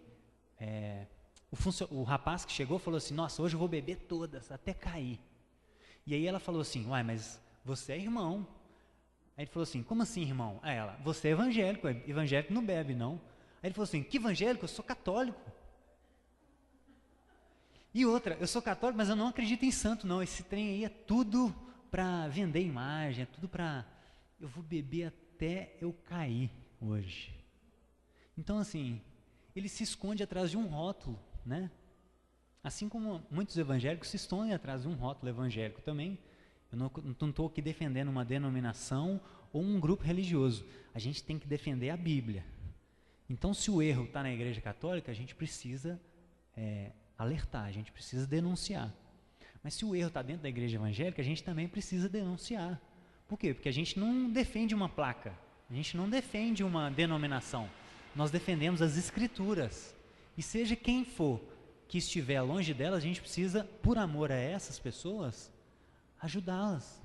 o rapaz que chegou falou assim: nossa, hoje eu vou beber todas, até cair. E aí ela falou assim: uai, mas você é irmão. Aí ele falou assim: como assim, irmão? Aí ela: você é evangélico, evangélico não bebe, não. Aí ele falou assim: que evangélico? Eu sou católico. E outra, eu sou católico, mas eu não acredito em santo, não. Esse trem aí é tudo para vender imagem, é tudo para... eu vou beber até eu cair hoje. Então, assim, ele se esconde atrás de um rótulo, né? Assim como muitos evangélicos se escondem atrás de um rótulo evangélico também. Eu não estou aqui defendendo uma denominação ou um grupo religioso. A gente tem que defender a Bíblia. Então, se o erro está na Igreja Católica, a gente precisa alertar, a gente precisa denunciar. Mas se o erro está dentro da Igreja Evangélica, a gente também precisa denunciar. Por quê? Porque a gente não defende uma placa, a gente não defende uma denominação. Nós defendemos as Escrituras. E seja quem for que estiver longe delas, a gente precisa, por amor a essas pessoas, ajudá-las.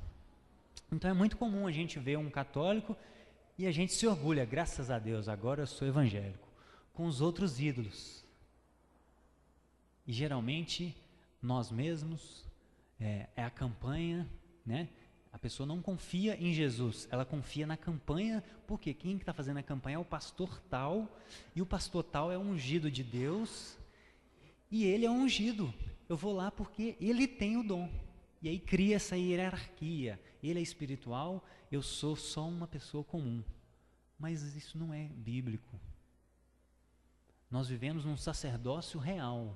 Então é muito comum a gente ver um católico e a gente se orgulha: graças a Deus, agora eu sou evangélico, com os outros ídolos. E geralmente nós mesmos, é a campanha, né? A pessoa não confia em Jesus, ela confia na campanha, porque quem está fazendo a campanha é o pastor tal, e o pastor tal é ungido de Deus, e ele é ungido. Eu vou lá porque ele tem o dom. E aí cria essa hierarquia. Ele é espiritual, eu sou só uma pessoa comum. Mas isso não é bíblico. Nós vivemos num sacerdócio real.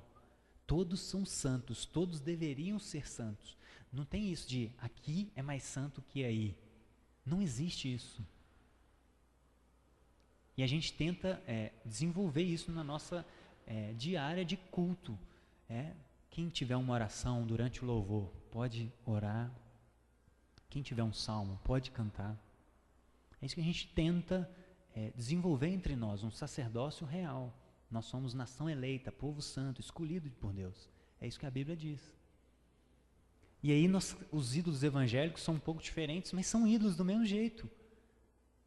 Todos são santos, todos deveriam ser santos. Não tem isso de aqui é mais santo que aí. Não existe isso. E a gente tenta desenvolver isso na nossa diária de culto. Quem tiver uma oração durante o louvor, pode orar. Quem tiver um salmo, pode cantar. É isso que a gente tenta desenvolver entre nós, um sacerdócio real. Nós somos nação eleita, povo santo, escolhido por Deus. É isso que a Bíblia diz. E aí os ídolos evangélicos são um pouco diferentes, mas são ídolos do mesmo jeito.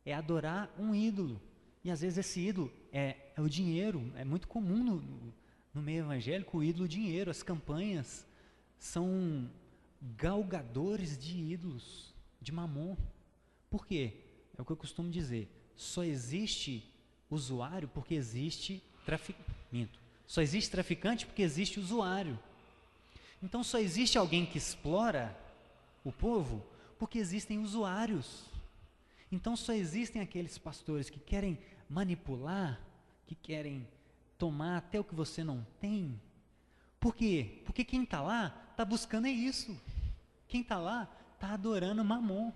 É adorar um ídolo. E às vezes esse ídolo é o dinheiro. É muito comum no meio evangélico o ídolo dinheiro. As campanhas são galgadores de ídolos, de mamon. Por quê? É o que eu costumo dizer. Só existe usuário porque existe traficante. Só existe traficante porque existe usuário. Então só existe alguém que explora o povo porque existem usuários. Então só existem aqueles pastores que querem manipular, que querem tomar até o que você não tem. Por quê? Porque quem está lá está buscando isso. Quem está lá está adorando mamon.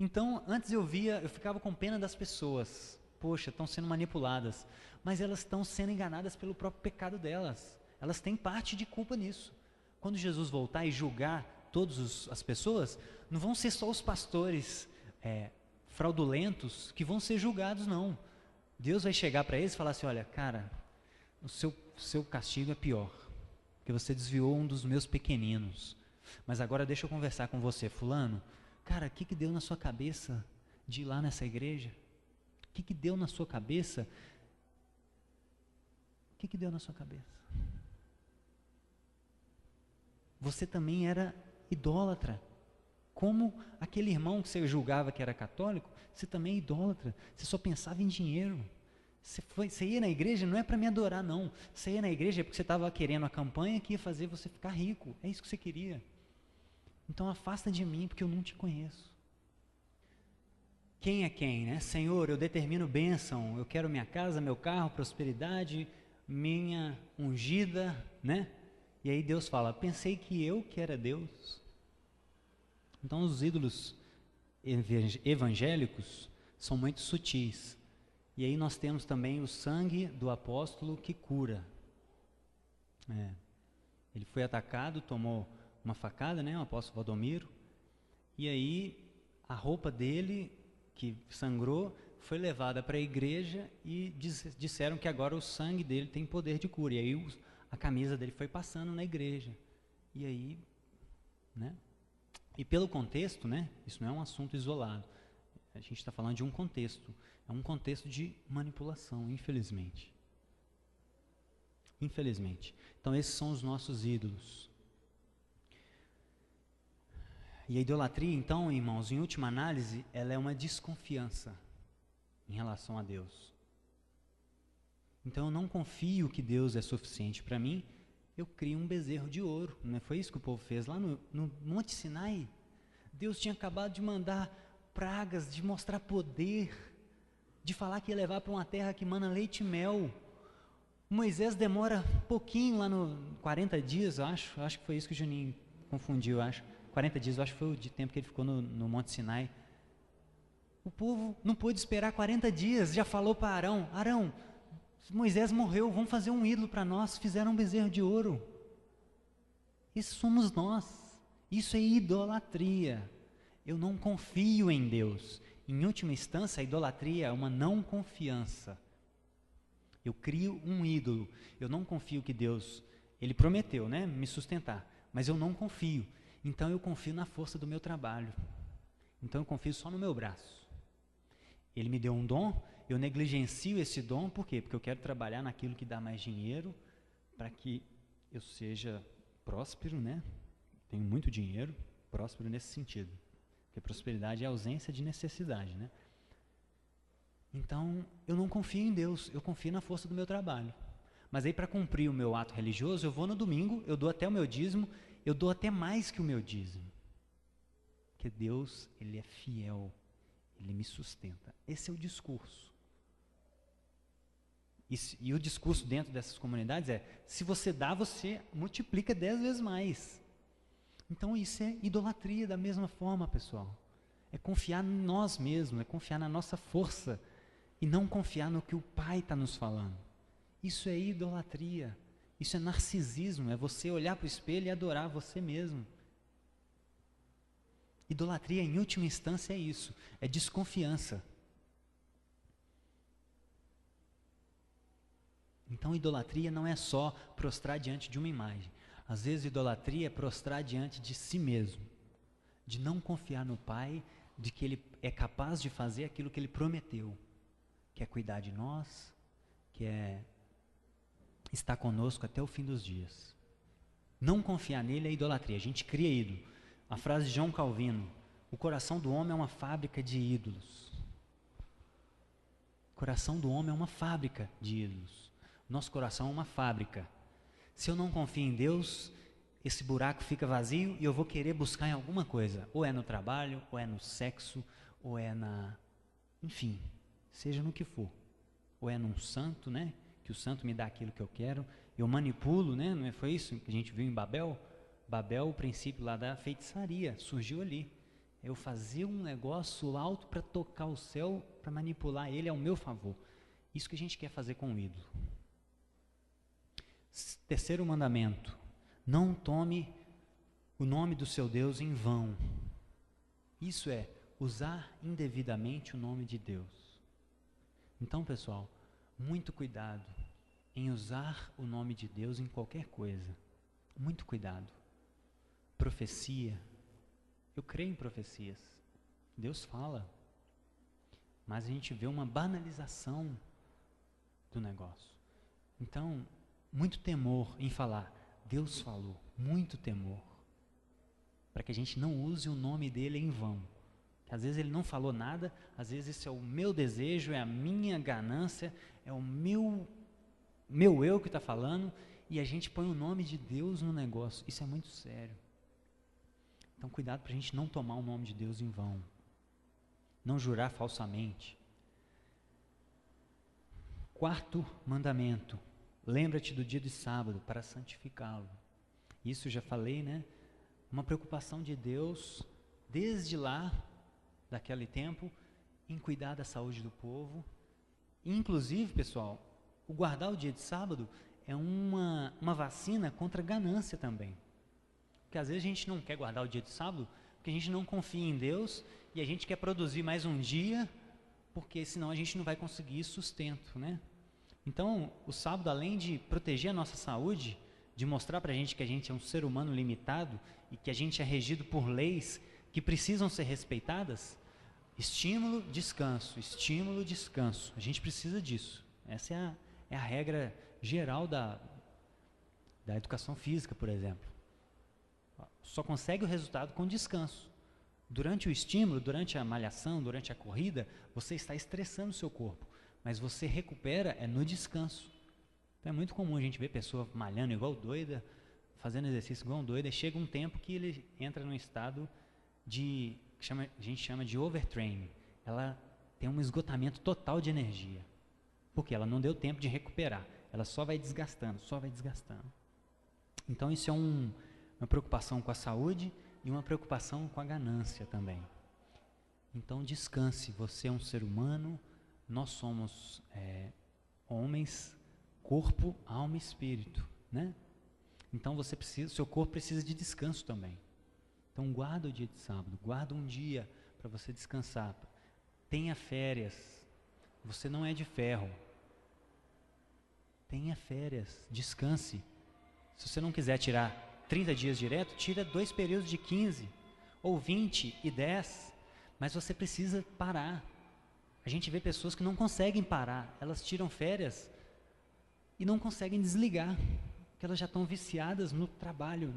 Então antes eu ficava com pena das pessoas. Poxa, estão sendo manipuladas. Mas elas estão sendo enganadas pelo próprio pecado delas. Elas têm parte de culpa nisso. quando Jesus voltar e julgar todas as pessoas, não vão ser só os pastores fraudulentos que vão ser julgados, não. Deus vai chegar para eles e falar assim, olha, cara, o seu castigo é pior, porque você desviou um dos meus pequeninos. Mas agora deixa eu conversar com você, fulano. Cara, o que deu na sua cabeça de ir lá nessa igreja? O que deu na sua cabeça? O que deu na sua cabeça? Você também era idólatra. Como aquele irmão que você julgava que era católico, você também é idólatra. Você só pensava em dinheiro. Você ia na igreja não é para me adorar, não. Você ia na igreja porque você estava querendo a campanha que ia fazer você ficar rico. É isso que você queria. Então afasta de mim porque eu não te conheço. Quem é quem, né? Senhor, eu determino bênção. Eu quero minha casa, meu carro, prosperidade, minha ungida, né? E aí Deus fala, pensei que eu que era Deus. Então os ídolos evangélicos são muito sutis. E aí nós temos também o sangue do apóstolo que cura. Ele foi atacado, tomou uma facada, né, o apóstolo Valdomiro. E aí a roupa dele, que sangrou, foi levada para a igreja e disseram que agora o sangue dele tem poder de cura. E aí a camisa dele foi passando na igreja. E aí, né? E pelo contexto, né? Isso não é um assunto isolado. A gente está falando de um contexto. É um contexto de manipulação, infelizmente. Infelizmente. Então esses são os nossos ídolos. E a idolatria, então, irmãos, em última análise, ela é uma desconfiança em relação a Deus. Então eu não confio que Deus é suficiente para mim, eu crio um bezerro de ouro. Não foi isso que o povo fez lá no Monte Sinai? Deus tinha acabado de mandar pragas, de mostrar poder, de falar que ia levar para uma terra que mana leite e mel. Moisés demora pouquinho lá no 40 dias, acho que foi isso que o Juninho confundiu, 40 dias, eu acho que foi o tempo que ele ficou no Monte Sinai. O povo não pôde esperar 40 dias, já falou para Arão, Arão, Moisés morreu, vamos fazer um ídolo para nós, fizeram um bezerro de ouro. Isso somos nós, isso é idolatria. Eu não confio em Deus. Em última instância, a idolatria é uma não confiança. Eu crio um ídolo, eu não confio que Deus, Ele prometeu, né, me sustentar, mas eu não confio. Então eu confio na força do meu trabalho. Então eu confio só no meu braço. Ele me deu um dom, eu negligencio esse dom, por quê? Porque eu quero trabalhar naquilo que dá mais dinheiro, para que eu seja próspero, né? Tenho muito dinheiro, próspero nesse sentido. Porque prosperidade é ausência de necessidade, né? Então, eu não confio em Deus, eu confio na força do meu trabalho. Mas aí, para cumprir o meu ato religioso, eu vou no domingo, eu dou até o meu dízimo, eu dou até mais que o meu dízimo. Porque Deus, Ele é fiel, Ele me sustenta. Esse é o discurso. E o discurso dentro dessas comunidades é, se você dá, você multiplica 10 vezes mais. Então isso é idolatria da mesma forma, pessoal. É confiar em nós mesmos, é confiar na nossa força e não confiar no que o Pai está nos falando. Isso é idolatria, isso é narcisismo, é você olhar para o espelho e adorar você mesmo. Idolatria, em última instância, é isso, é desconfiança. Então, idolatria não é só prostrar diante de uma imagem. Às vezes, idolatria é prostrar diante de si mesmo, de não confiar no Pai, de que Ele é capaz de fazer aquilo que Ele prometeu, que é cuidar de nós, que é estar conosco até o fim dos dias. Não confiar nele é idolatria, a gente cria ídolo. A frase de João Calvino, o coração do homem é uma fábrica de ídolos. O coração do homem é uma fábrica de ídolos. Nosso coração é uma fábrica. Se eu não confio em Deus, esse buraco fica vazio e eu vou querer buscar em alguma coisa. Ou é no trabalho, ou é no sexo, ou é enfim, seja no que for. Ou é num santo, né? Que o santo me dá aquilo que eu quero. Eu manipulo, né? Não foi isso que a gente viu em Babel? Babel, o princípio lá da feitiçaria, surgiu ali. Eu fazia um negócio alto para tocar o céu, para manipular ele ao meu favor. Isso que a gente quer fazer com o ídolo. Terceiro mandamento, Não tome o nome do seu Deus em vão. Isso é usar indevidamente o nome de Deus. Então, pessoal, muito cuidado em usar o nome de Deus em qualquer coisa. Muito cuidado. Profecia. Eu creio em profecias. Deus fala. Mas a gente vê uma banalização do negócio. Então, muito temor em falar, Deus falou, muito temor. Para que a gente não use o nome dele em vão. Que às vezes ele não falou nada, às vezes esse é o meu desejo, é a minha ganância, é o meu eu que está falando, e a gente põe o nome de Deus no negócio. Isso é muito sério. Então cuidado para a gente não tomar o nome de Deus em vão. Não jurar falsamente. 4º mandamento. Lembra-te do dia de sábado para santificá-lo. Isso já falei, né? Uma preocupação de Deus, desde lá, daquele tempo, em cuidar da saúde do povo. Inclusive, pessoal, o guardar o dia de sábado é uma vacina contra a ganância também. Porque às vezes a gente não quer guardar o dia de sábado, porque a gente não confia em Deus, e a gente quer produzir mais um dia, porque senão a gente não vai conseguir sustento, né? Então, o sábado, além de proteger a nossa saúde, de mostrar para a gente que a gente é um ser humano limitado e que a gente é regido por leis que precisam ser respeitadas, estímulo, descanso, estímulo, descanso. A gente precisa disso. Essa é a regra geral da educação física, por exemplo. Só consegue o resultado com descanso. Durante o estímulo, durante a malhação, durante a corrida, você está estressando o seu corpo, mas você recupera no descanso. Então é muito comum a gente ver pessoa malhando igual doida, fazendo exercício igual doida, e chega um tempo que ele entra num estado que a gente chama de overtraining. Ela tem um esgotamento total de energia, porque ela não deu tempo de recuperar, ela só vai desgastando, só vai desgastando. Então isso é uma preocupação com a saúde e uma preocupação com a ganância também. Então descanse, você é um ser humano, nós somos homens, corpo, alma e espírito, né? Então seu corpo precisa de descanso também. Então guarda o dia de sábado, guarda um dia para você descansar. Tenha férias. Você não é de ferro. Tenha férias, descanse. Se você não quiser tirar 30 dias direto, tira 2 períodos de 15, ou 20 e 10, mas você precisa parar. A gente vê pessoas que não conseguem parar, elas tiram férias e não conseguem desligar, porque elas já estão viciadas no trabalho,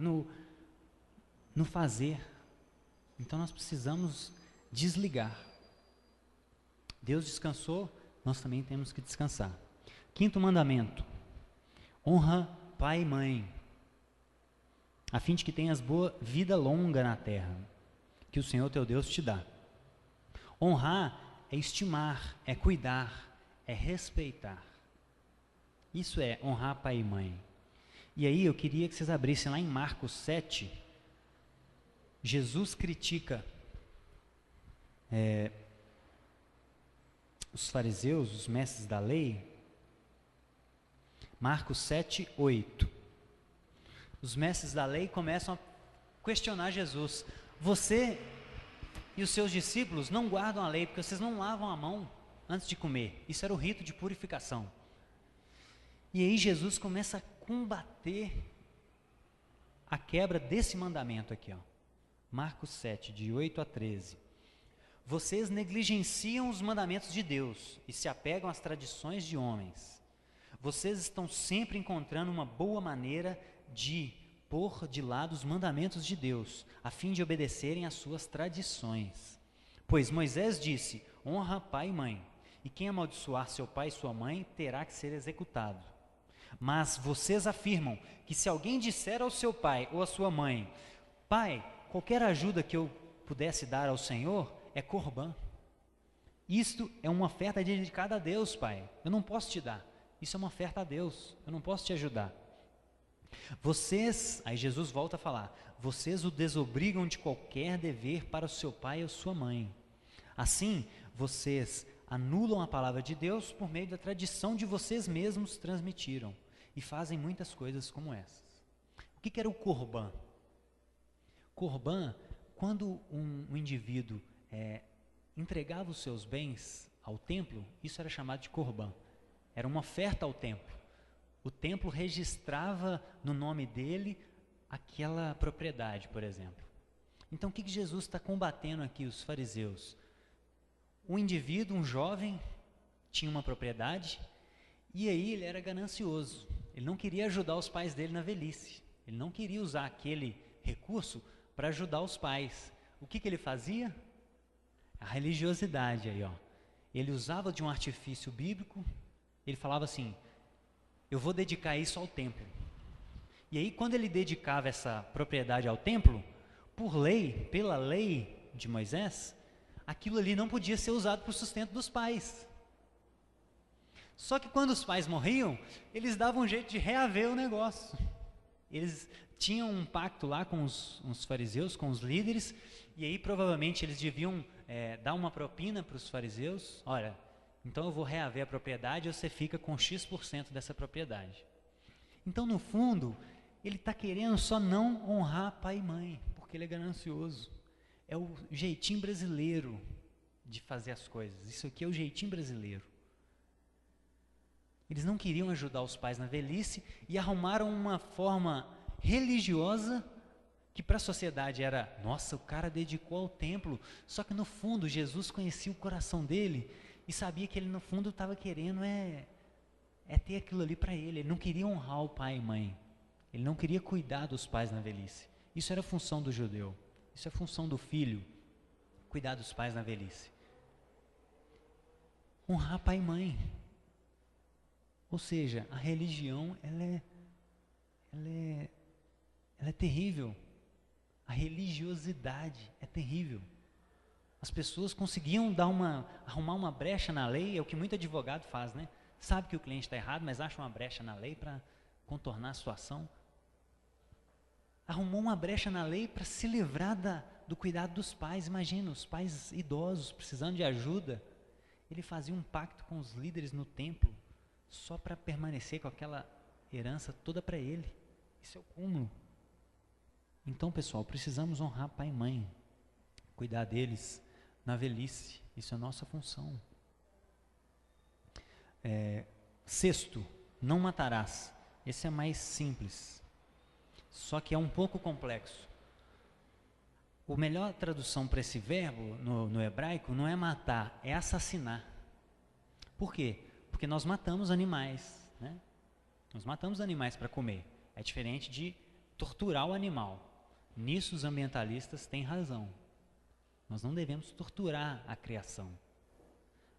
no fazer. Então nós precisamos desligar. Deus descansou, nós também temos que descansar. 5º mandamento: honra pai e mãe, a fim de que tenhas boa vida longa na terra, que o Senhor teu Deus te dá. Honrar é estimar, é cuidar, é respeitar. Isso é honrar pai e mãe. E aí eu queria que vocês abrissem lá em Marcos 7. Jesus critica os fariseus, os mestres da lei. Marcos 7, 8. Os mestres da lei começam a questionar Jesus. Você e os seus discípulos não guardam a lei, porque vocês não lavam a mão antes de comer. Isso era o rito de purificação. E aí Jesus começa a combater a quebra desse mandamento aqui, ó. Marcos 7, de 8 a 13. Vocês negligenciam os mandamentos de Deus e se apegam às tradições de homens. Vocês estão sempre encontrando uma boa maneira de pôr de lado os mandamentos de Deus, a fim de obedecerem às suas tradições. Pois Moisés disse: honra pai e mãe, e quem amaldiçoar seu pai e sua mãe terá que ser executado. Mas vocês afirmam que se alguém disser ao seu pai ou à sua mãe: pai, qualquer ajuda que eu pudesse dar ao Senhor é corbã. Isto é uma oferta dedicada a Deus, pai. Eu não posso te dar. Isso é uma oferta a Deus. Eu não posso te ajudar. Vocês, aí Jesus volta a falar, vocês o desobrigam de qualquer dever para o seu pai ou sua mãe. Assim, vocês anulam a palavra de Deus por meio da tradição de vocês mesmos transmitiram e fazem muitas coisas como essas. O que era o Corban? Corban, quando um indivíduo entregava os seus bens ao templo, isso era chamado de Corban. Era uma oferta ao templo. O templo registrava no nome dele aquela propriedade, por exemplo. Então, o que Jesus está combatendo aqui, os fariseus? Um indivíduo, um jovem, tinha uma propriedade, e aí ele era ganancioso. Ele não queria ajudar os pais dele na velhice. Ele não queria usar aquele recurso para ajudar os pais. O que ele fazia? A religiosidade aí, ó. Ele usava de um artifício bíblico, ele falava assim, eu vou dedicar isso ao templo. E aí, quando ele dedicava essa propriedade ao templo, por lei, pela lei de Moisés, aquilo ali não podia ser usado para o sustento dos pais. Só que quando os pais morriam, eles davam um jeito de reaver o negócio. Eles tinham um pacto lá com os fariseus, com os líderes, e aí provavelmente eles deviam dar uma propina para os fariseus. Olha, então eu vou reaver a propriedade e você fica com X% dessa propriedade. Então, no fundo, ele está querendo só não honrar pai e mãe, porque ele é ganancioso. É o jeitinho brasileiro de fazer as coisas. Isso aqui é o jeitinho brasileiro. Eles não queriam ajudar os pais na velhice e arrumaram uma forma religiosa que para a sociedade era, nossa, o cara dedicou ao templo. Só que no fundo, Jesus conhecia o coração dele e sabia que ele no fundo estava querendo ter aquilo ali para ele. Ele não queria honrar o pai e mãe. Ele não queria cuidar dos pais na velhice. Isso era a função do judeu. Isso é a função do filho, cuidar dos pais na velhice. Honrar pai e mãe. Ou seja, a religião, ela é terrível. A religiosidade é terrível. As pessoas conseguiam arrumar uma brecha na lei, é o que muito advogado faz, né? Sabe que o cliente está errado, mas acha uma brecha na lei para contornar a situação. Arrumou uma brecha na lei para se livrar do cuidado dos pais. Imagina, os pais idosos precisando de ajuda. Ele fazia um pacto com os líderes no templo, só para permanecer com aquela herança toda para ele. Isso é o cúmulo. Então, pessoal, precisamos honrar pai e mãe, cuidar deles na velhice. Isso é nossa função. Sexto, não matarás. Esse é mais simples, só que é um pouco complexo. A melhor tradução para esse verbo no hebraico não é matar, é assassinar. Por quê? Porque nós matamos animais, né? Nós matamos animais para comer. É diferente de torturar o animal. Nisso os ambientalistas têm razão. Nós não devemos torturar a criação.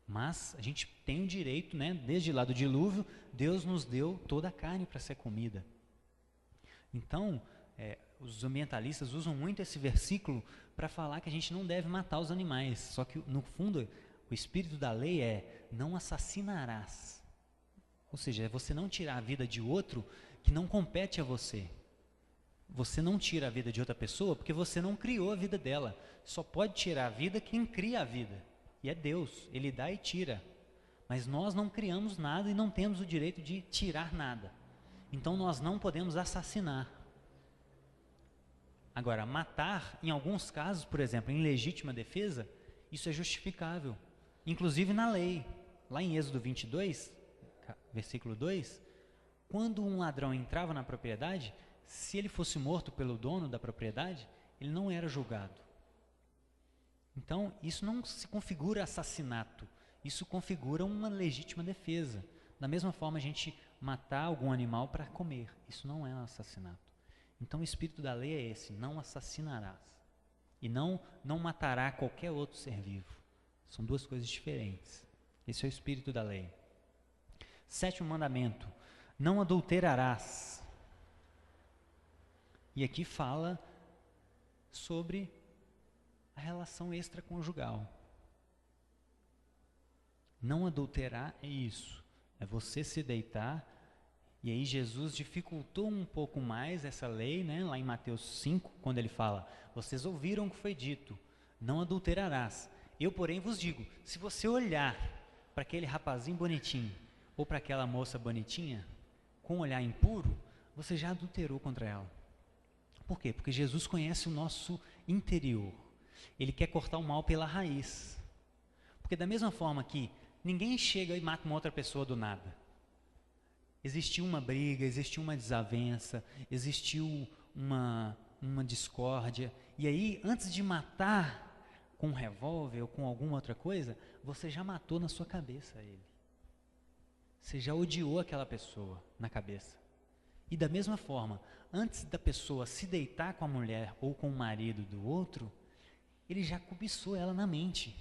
Mas a gente tem o direito, né? Desde lá do dilúvio, Deus nos deu toda a carne para ser comida. Então, os ambientalistas usam muito esse versículo para falar que a gente não deve matar os animais. Só que, no fundo, o espírito da lei é não assassinarás. Ou seja, é você não tirar a vida de outro que não compete a você. Você não tira a vida de outra pessoa porque você não criou a vida dela. Só pode tirar a vida quem cria a vida. E é Deus, Ele dá e tira. Mas nós não criamos nada e não temos o direito de tirar nada. Então nós não podemos assassinar. Agora, matar, em alguns casos, por exemplo, em legítima defesa, isso é justificável. Inclusive na lei. Lá em Êxodo 22, versículo 2, quando um ladrão entrava na propriedade, se ele fosse morto pelo dono da propriedade, ele não era julgado. Então, isso não se configura assassinato, isso configura uma legítima defesa. Da mesma forma, a gente matar algum animal para comer, isso não é um assassinato. Então, o espírito da lei é esse, não assassinarás. E não matará qualquer outro ser vivo. São duas coisas diferentes. Esse é o espírito da lei. Sétimo mandamento, não adulterarás. E aqui fala sobre a relação extraconjugal. Não adulterar é isso, é você se deitar, e aí Jesus dificultou um pouco mais essa lei, né? Lá em Mateus 5, quando ele fala, vocês ouviram o que foi dito, não adulterarás. Eu, porém, vos digo, se você olhar para aquele rapazinho bonitinho, ou para aquela moça bonitinha, com um olhar impuro, você já adulterou contra ela. Por quê? Porque Jesus conhece o nosso interior. Ele quer cortar o mal pela raiz. Porque da mesma forma que ninguém chega e mata uma outra pessoa do nada. Existiu uma briga, existiu uma desavença, existiu uma discórdia. E aí, antes de matar com um revólver ou com alguma outra coisa, você já matou na sua cabeça ele. Você já odiou aquela pessoa na cabeça. E da mesma forma, antes da pessoa se deitar com a mulher ou com o marido do outro, ele já cobiçou ela na mente.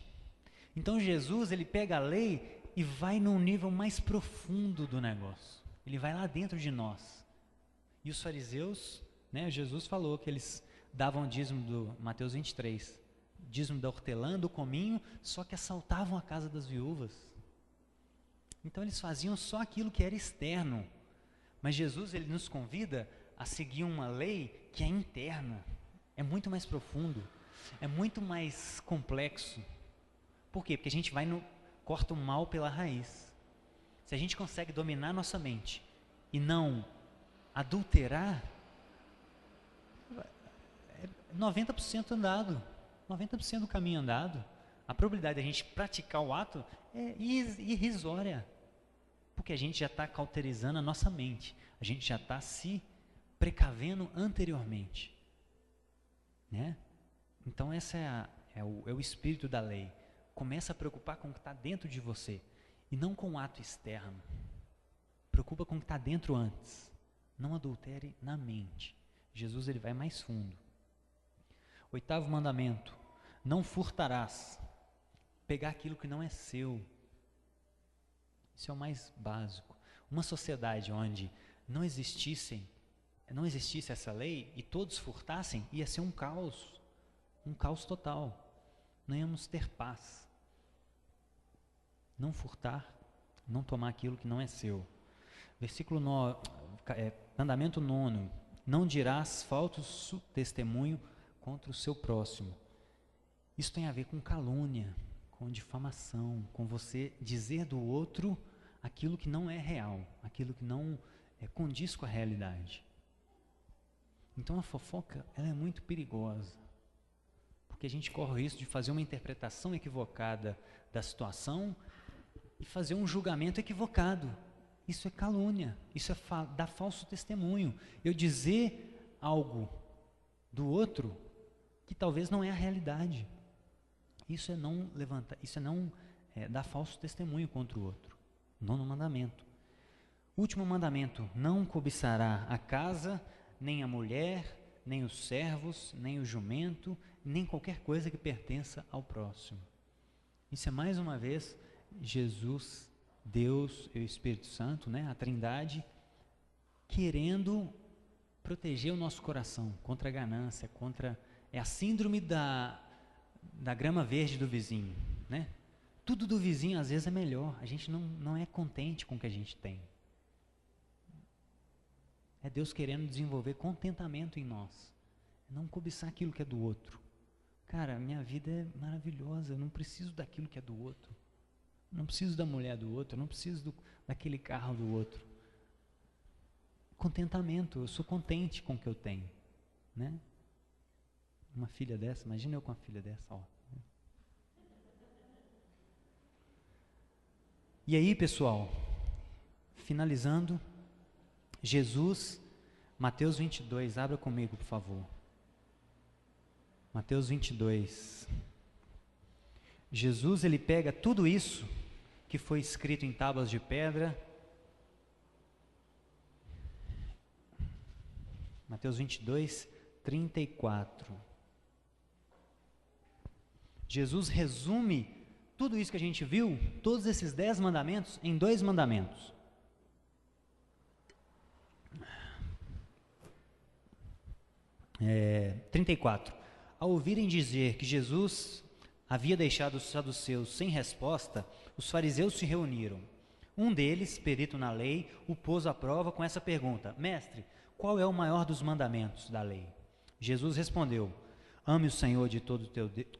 Então Jesus, ele pega a lei e vai num nível mais profundo do negócio. Ele vai lá dentro de nós. E os fariseus, né, Jesus falou que eles davam dízimo do Mateus 23, dízimo da hortelã, do cominho, só que assaltavam a casa das viúvas. Então eles faziam só aquilo que era externo. Mas Jesus, ele nos convida a seguir uma lei que é interna. É muito mais profundo. É muito mais complexo. Por quê? Porque a gente corta o mal pela raiz. Se a gente consegue dominar nossa mente e não adulterar, é 90% andado. 90% do caminho andado. A probabilidade de a gente praticar o ato é irrisória. Porque a gente já está cauterizando a nossa mente. A gente já está se precavendo anteriormente. Né? Então esse é o espírito da lei. Começa a preocupar com o que está dentro de você. E não com o ato externo. Preocupa com o que está dentro antes. Não adultere na mente. Jesus, ele vai mais fundo. 8º mandamento. Não furtarás. Pegar aquilo que não é seu. Isso é o mais básico. Uma sociedade onde não existisse essa lei e todos furtassem, ia ser um caos total. Não íamos ter paz. Não furtar, não tomar aquilo que não é seu. Versículo 9, mandamento 9, não dirás falso testemunho contra o seu próximo. Isso tem a ver com calúnia, com difamação, com você dizer do outro aquilo que não é real, aquilo que não condiz com a realidade. Então a fofoca, ela é muito perigosa, porque a gente corre o risco de fazer uma interpretação equivocada da situação e fazer um julgamento equivocado. Isso é calúnia, isso é dar falso testemunho. Eu dizer algo do outro que talvez não é a realidade. Isso é não dar falso testemunho contra o outro. 9º mandamento. Último mandamento: não cobiçará a casa, nem a mulher, nem os servos, nem o jumento, nem qualquer coisa que pertença ao próximo. Isso é mais uma vez Jesus, Deus e o Espírito Santo, né, a Trindade, querendo proteger o nosso coração contra a ganância, contra a síndrome da grama verde do vizinho, né? Tudo do vizinho às vezes é melhor, a gente não é contente com o que a gente tem. É Deus querendo desenvolver contentamento em nós, não cobiçar aquilo que é do outro. Cara, minha vida é maravilhosa, eu não preciso daquilo que é do outro. Não preciso da mulher do outro, não preciso daquele carro do outro. Contentamento, eu sou contente com o que eu tenho, né? Uma filha dessa, imagina eu com uma filha dessa, ó. E aí, pessoal, finalizando, Jesus, Mateus 22, abra comigo, por favor. Mateus 22. Jesus, ele pega tudo isso que foi escrito em tábuas de pedra. Mateus 22, 34. Jesus resume tudo isso que a gente viu, todos esses 10 mandamentos, em 2 mandamentos. É, 34. Ao ouvirem dizer que Jesus havia deixado os saduceus sem resposta, os fariseus se reuniram. Um deles, perito na lei, o pôs à prova com essa pergunta: Mestre, qual é o maior dos mandamentos da lei? Jesus respondeu: ame o Senhor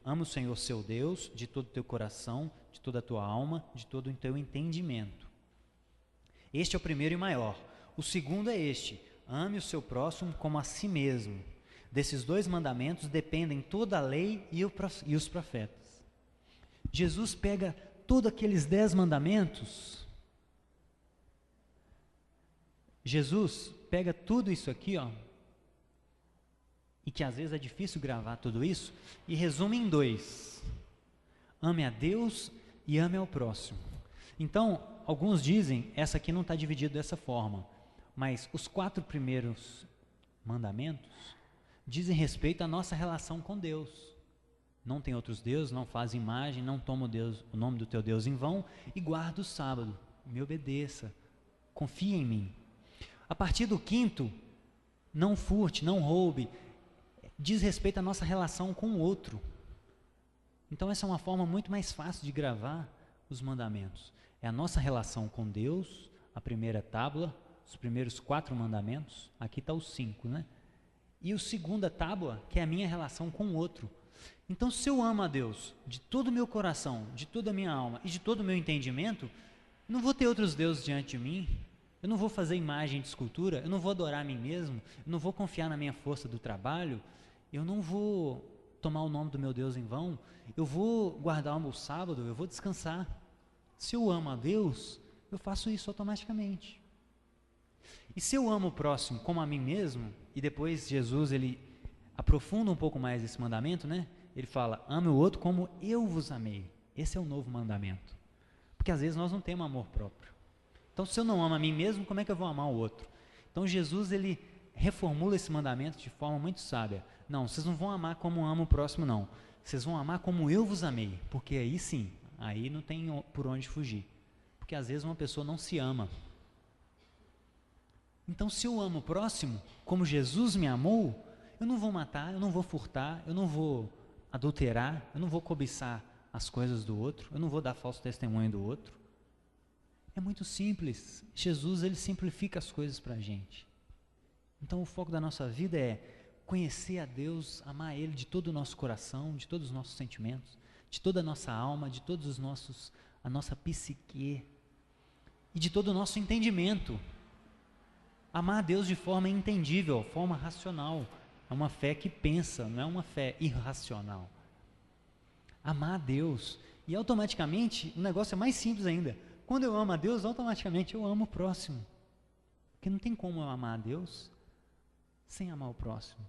ame o Senhor seu Deus de todo o teu coração, de toda a tua alma, de todo o teu entendimento. Este é o primeiro e maior. O segundo é este: ame o seu próximo como a si mesmo. desses 2 mandamentos dependem toda a lei e os profetas. Jesus pega todos aqueles 10 mandamentos, Jesus pega tudo isso aqui, ó, e que às vezes é difícil gravar tudo isso, e resume em 2. Ame a Deus e ame ao próximo. Então, alguns dizem, essa aqui não está dividida dessa forma, mas os 4 primeiros mandamentos dizem respeito à nossa relação com Deus. Não tem outros deuses, não faz imagem, não toma o nome do teu Deus em vão e guarda o sábado. Me obedeça, confie em mim. A partir do 5º, não furte, não roube, diz respeito à nossa relação com o outro. Então essa é uma forma muito mais fácil de gravar os mandamentos. É a nossa relação com Deus, a primeira tábua, os primeiros 4 mandamentos, aqui está os 5, né? E a segunda tábua, que é a minha relação com o outro. Então, se eu amo a Deus de todo o meu coração, de toda a minha alma e de todo o meu entendimento, não vou ter outros deuses diante de mim, eu não vou fazer imagem de escultura, eu não vou adorar a mim mesmo, eu não vou confiar na minha força do trabalho, eu não vou tomar o nome do meu Deus em vão, eu vou guardar o meu sábado, eu vou descansar. Se eu amo a Deus, eu faço isso automaticamente. E se eu amo o próximo como a mim mesmo, e depois Jesus ele aprofunda um pouco mais esse mandamento, né? Ele fala, ame o outro como eu vos amei. Esse é o novo mandamento. Porque às vezes nós não temos amor próprio. Então se eu não amo a mim mesmo, como é que eu vou amar o outro? Então Jesus ele reformula esse mandamento de forma muito sábia. Não, vocês não vão amar como amo o próximo não. Vocês vão amar como eu vos amei. Porque aí sim, aí não tem por onde fugir. Porque às vezes uma pessoa não se ama. Então se eu amo o próximo, como Jesus me amou, eu não vou matar, eu não vou furtar, eu não vou adulterar, eu não vou cobiçar as coisas do outro, eu não vou dar falso testemunho do outro. É muito simples. Jesus ele simplifica as coisas para a gente. Então o foco da nossa vida é conhecer a Deus, amar Ele de todo o nosso coração, de todos os nossos sentimentos, de toda a nossa alma, de todos os nossos, a nossa psique e de todo o nosso entendimento. Amar a Deus de forma entendível, forma racional. É uma fé que pensa, não é uma fé irracional. Amar a Deus. E automaticamente, o negócio é mais simples ainda. Quando eu amo a Deus, automaticamente eu amo o próximo. Porque não tem como eu amar a Deus sem amar o próximo.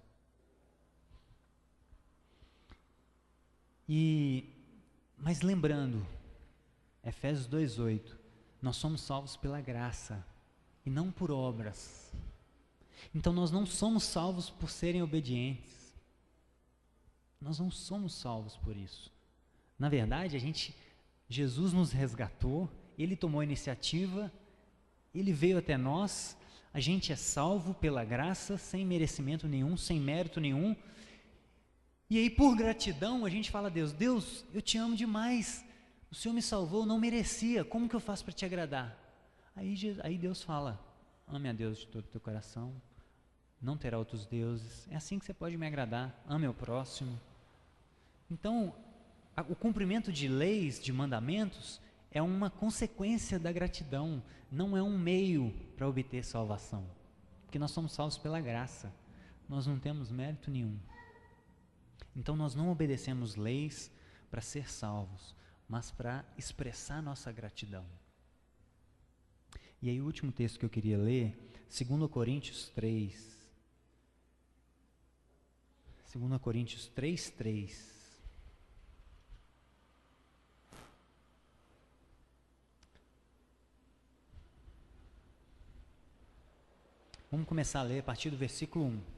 Mas lembrando, Efésios 2:8, nós somos salvos pela graça e não por obras. Então nós não somos salvos por serem obedientes. Nós não somos salvos por isso. Na verdade, Jesus nos resgatou, Ele tomou a iniciativa, Ele veio até nós, a gente é salvo pela graça, sem merecimento nenhum, sem mérito nenhum. E aí por gratidão a gente fala a Deus, Deus, eu te amo demais, o Senhor me salvou, eu não merecia, como que eu faço para te agradar? Aí Deus fala, ame a Deus de todo o teu coração, não terá outros deuses, é assim que você pode me agradar, ame o próximo. Então, o cumprimento de leis, de mandamentos, é uma consequência da gratidão, não é um meio para obter salvação, porque nós somos salvos pela graça, nós não temos mérito nenhum. Então nós não obedecemos leis para ser salvos, mas para expressar nossa gratidão. E aí o último texto que eu queria ler, 2 Coríntios 3. 2 Coríntios 3:3. Vamos começar a ler a partir do versículo 1.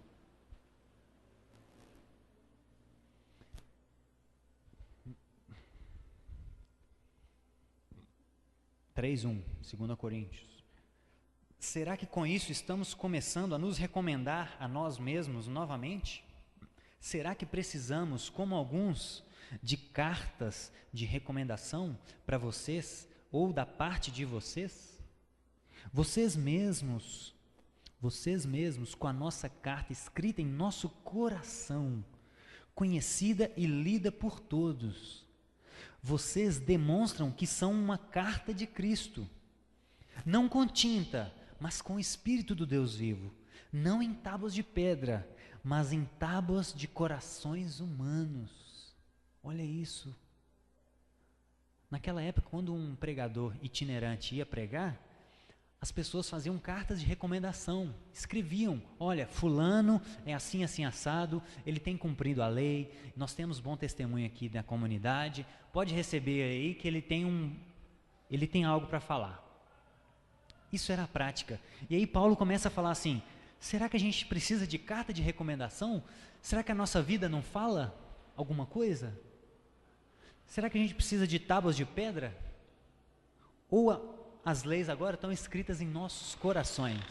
Três, 2 Coríntios. Será que com isso estamos começando a nos recomendar a nós mesmos novamente? Será que precisamos, como alguns, de cartas de recomendação para vocês ou da parte de vocês? Vocês mesmos, com a nossa carta escrita em nosso coração, conhecida e lida por todos, vocês demonstram que são uma carta de Cristo, não com tinta, mas com o Espírito do Deus vivo, não em tábuas de pedra, mas em tábuas de corações humanos. Olha isso. Naquela época, quando um pregador itinerante ia pregar, as pessoas faziam cartas de recomendação, escreviam: olha, fulano é assim, assim, assado, ele tem cumprido a lei, nós temos bom testemunho aqui da comunidade, pode receber aí que ele tem algo para falar. Isso era a prática. E aí Paulo começa a falar assim: será que a gente precisa de carta de recomendação? Será que a nossa vida não fala alguma coisa? Será que a gente precisa de tábuas de pedra? Ou as leis agora estão escritas em nossos corações?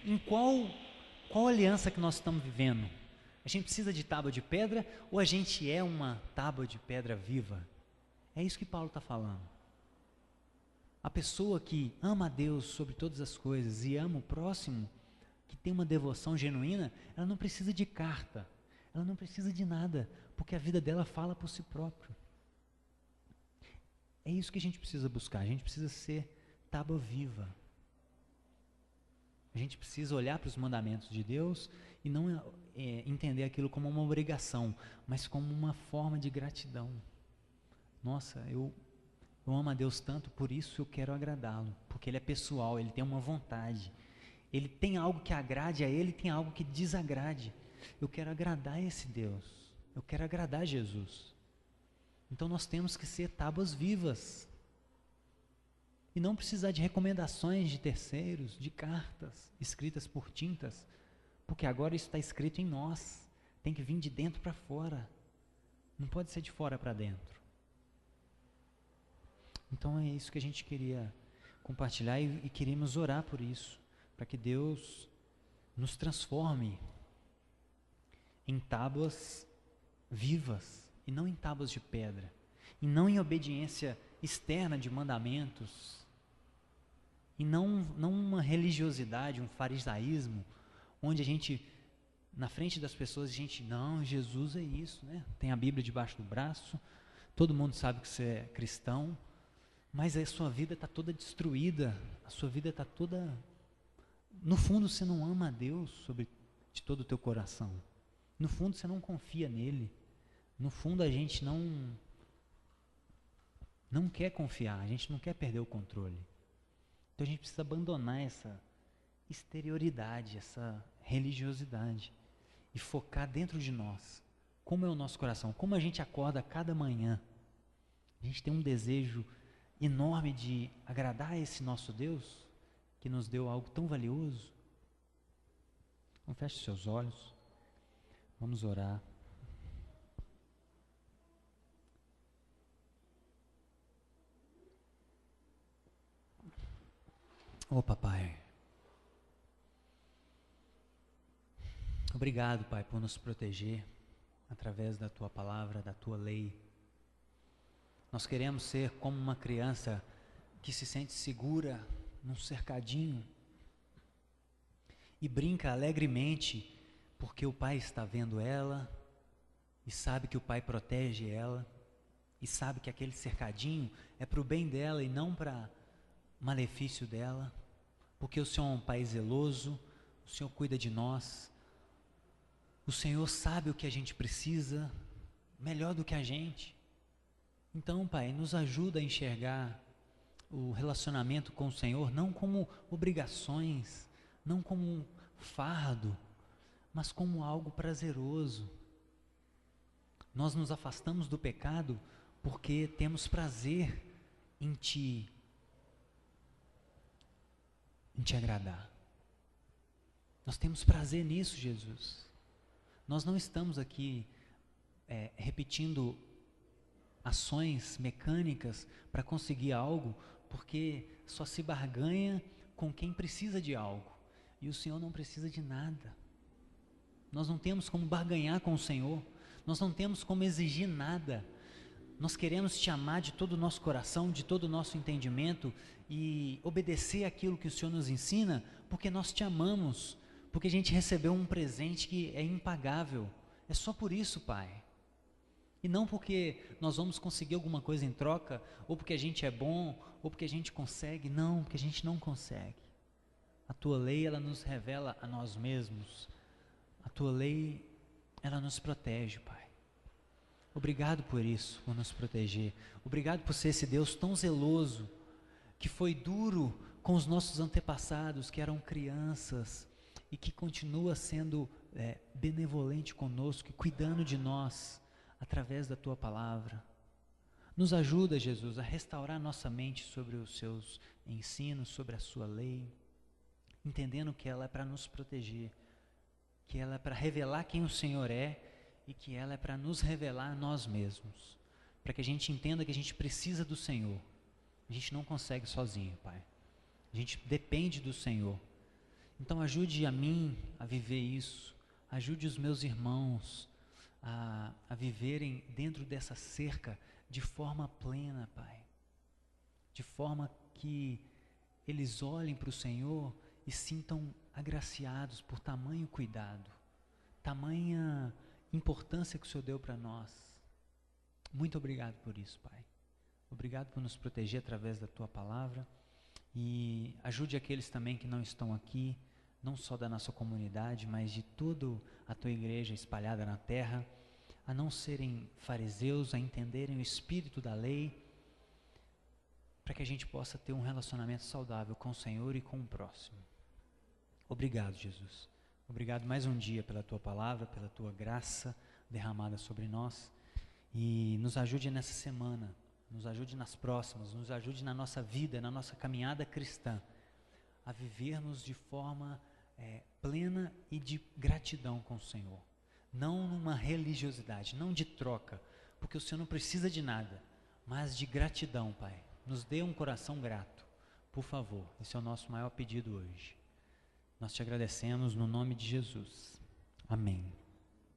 Em qual aliança que nós estamos vivendo? A gente precisa de tábua de pedra ou a gente é uma tábua de pedra viva? É isso que Paulo está falando. A pessoa que ama a Deus sobre todas as coisas e ama o próximo, que tem uma devoção genuína, ela não precisa de carta, ela não precisa de nada, porque a vida dela fala por si própria. É isso que a gente precisa buscar, a gente precisa ser tábua viva. A gente precisa olhar para os mandamentos de Deus e não entender aquilo como uma obrigação, mas como uma forma de gratidão. Nossa, eu amo a Deus tanto, por isso eu quero agradá-lo, porque Ele é pessoal, Ele tem uma vontade, Ele tem algo que agrade a Ele, tem algo que desagrade. Eu quero agradar esse Deus, eu quero agradar Jesus. Então nós temos que ser tábuas vivas e não precisar de recomendações de terceiros, de cartas escritas por tintas, porque agora isso está escrito em nós, tem que vir de dentro para fora, não pode ser de fora para dentro. Então é isso que a gente queria compartilhar e queríamos orar por isso, para que Deus nos transforme em tábuas vivas e não em tábuas de pedra, e não em obediência externa de mandamentos, e não uma religiosidade, um farisaísmo, onde a gente, na frente das pessoas, não, Jesus é isso, né? Tem a Bíblia debaixo do braço, todo mundo sabe que você é cristão, mas a sua vida está toda destruída, a sua vida está toda... No fundo, você não ama a Deus de todo o teu coração. No fundo, você não confia nele. No fundo, a gente não quer confiar, a gente não quer perder o controle. Então, a gente precisa abandonar essa exterioridade, essa religiosidade e focar dentro de nós. Como é o nosso coração? Como a gente acorda cada manhã? A gente tem um desejo enorme de agradar esse nosso Deus, que nos deu algo tão valioso. Então feche seus olhos, vamos orar. Ô Papai, obrigado, Pai, por nos proteger através da Tua palavra, da Tua lei. Nós queremos ser como uma criança que se sente segura num cercadinho e brinca alegremente porque o pai está vendo ela e sabe que o pai protege ela e sabe que aquele cercadinho é para o bem dela e não para malefício dela, porque o Senhor é um pai zeloso, o Senhor cuida de nós, o Senhor sabe o que a gente precisa melhor do que a gente. Então, Pai, nos ajuda a enxergar o relacionamento com o Senhor não como obrigações, não como um fardo, mas como algo prazeroso. Nós nos afastamos do pecado porque temos prazer em Te agradar. Nós temos prazer nisso, Jesus. Nós não estamos aqui repetindo ações mecânicas para conseguir algo, porque só se barganha com quem precisa de algo, e o Senhor não precisa de nada. Nós não temos como barganhar com o Senhor, nós não temos como exigir nada. Nós queremos Te amar de todo o nosso coração, de todo o nosso entendimento e obedecer aquilo que o Senhor nos ensina, porque nós Te amamos, porque a gente recebeu um presente que é impagável. É só por isso, Pai. E não porque nós vamos conseguir alguma coisa em troca, ou porque a gente é bom, ou porque a gente consegue. Não, porque a gente não consegue. A tua lei, ela nos revela a nós mesmos. A tua lei, ela nos protege, Pai. Obrigado por isso, por nos proteger. Obrigado por ser esse Deus tão zeloso, que foi duro com os nossos antepassados, que eram crianças, e que continua sendo benevolente conosco, cuidando de nós, através da tua palavra. Nos ajuda, Jesus, a restaurar nossa mente sobre os seus ensinos, sobre a sua lei, entendendo que ela é para nos proteger, que ela é para revelar quem o Senhor é e que ela é para nos revelar a nós mesmos, para que a gente entenda que a gente precisa do Senhor. A gente não consegue sozinho, Pai. A gente depende do Senhor. Então ajude a mim a viver isso, ajude os meus irmãos a viverem dentro dessa cerca de forma plena, Pai. De forma que eles olhem para o Senhor e sintam agraciados por tamanho cuidado, tamanha importância que o Senhor deu para nós. Muito obrigado por isso, Pai. Obrigado por nos proteger através da tua palavra e ajude aqueles também que não estão aqui, não só da nossa comunidade, mas de toda a tua igreja espalhada na terra, a não serem fariseus, a entenderem o espírito da lei, para que a gente possa ter um relacionamento saudável com o Senhor e com o próximo. Obrigado, Jesus. Obrigado mais um dia pela tua palavra, pela tua graça derramada sobre nós. E nos ajude nessa semana, nos ajude nas próximas, nos ajude na nossa vida, na nossa caminhada cristã, a vivermos de forma plena e de gratidão com o Senhor. Não numa religiosidade, não de troca, porque o Senhor não precisa de nada, mas de gratidão, Pai. Nos dê um coração grato, por favor. Esse é o nosso maior pedido hoje. Nós te agradecemos no nome de Jesus. Amém.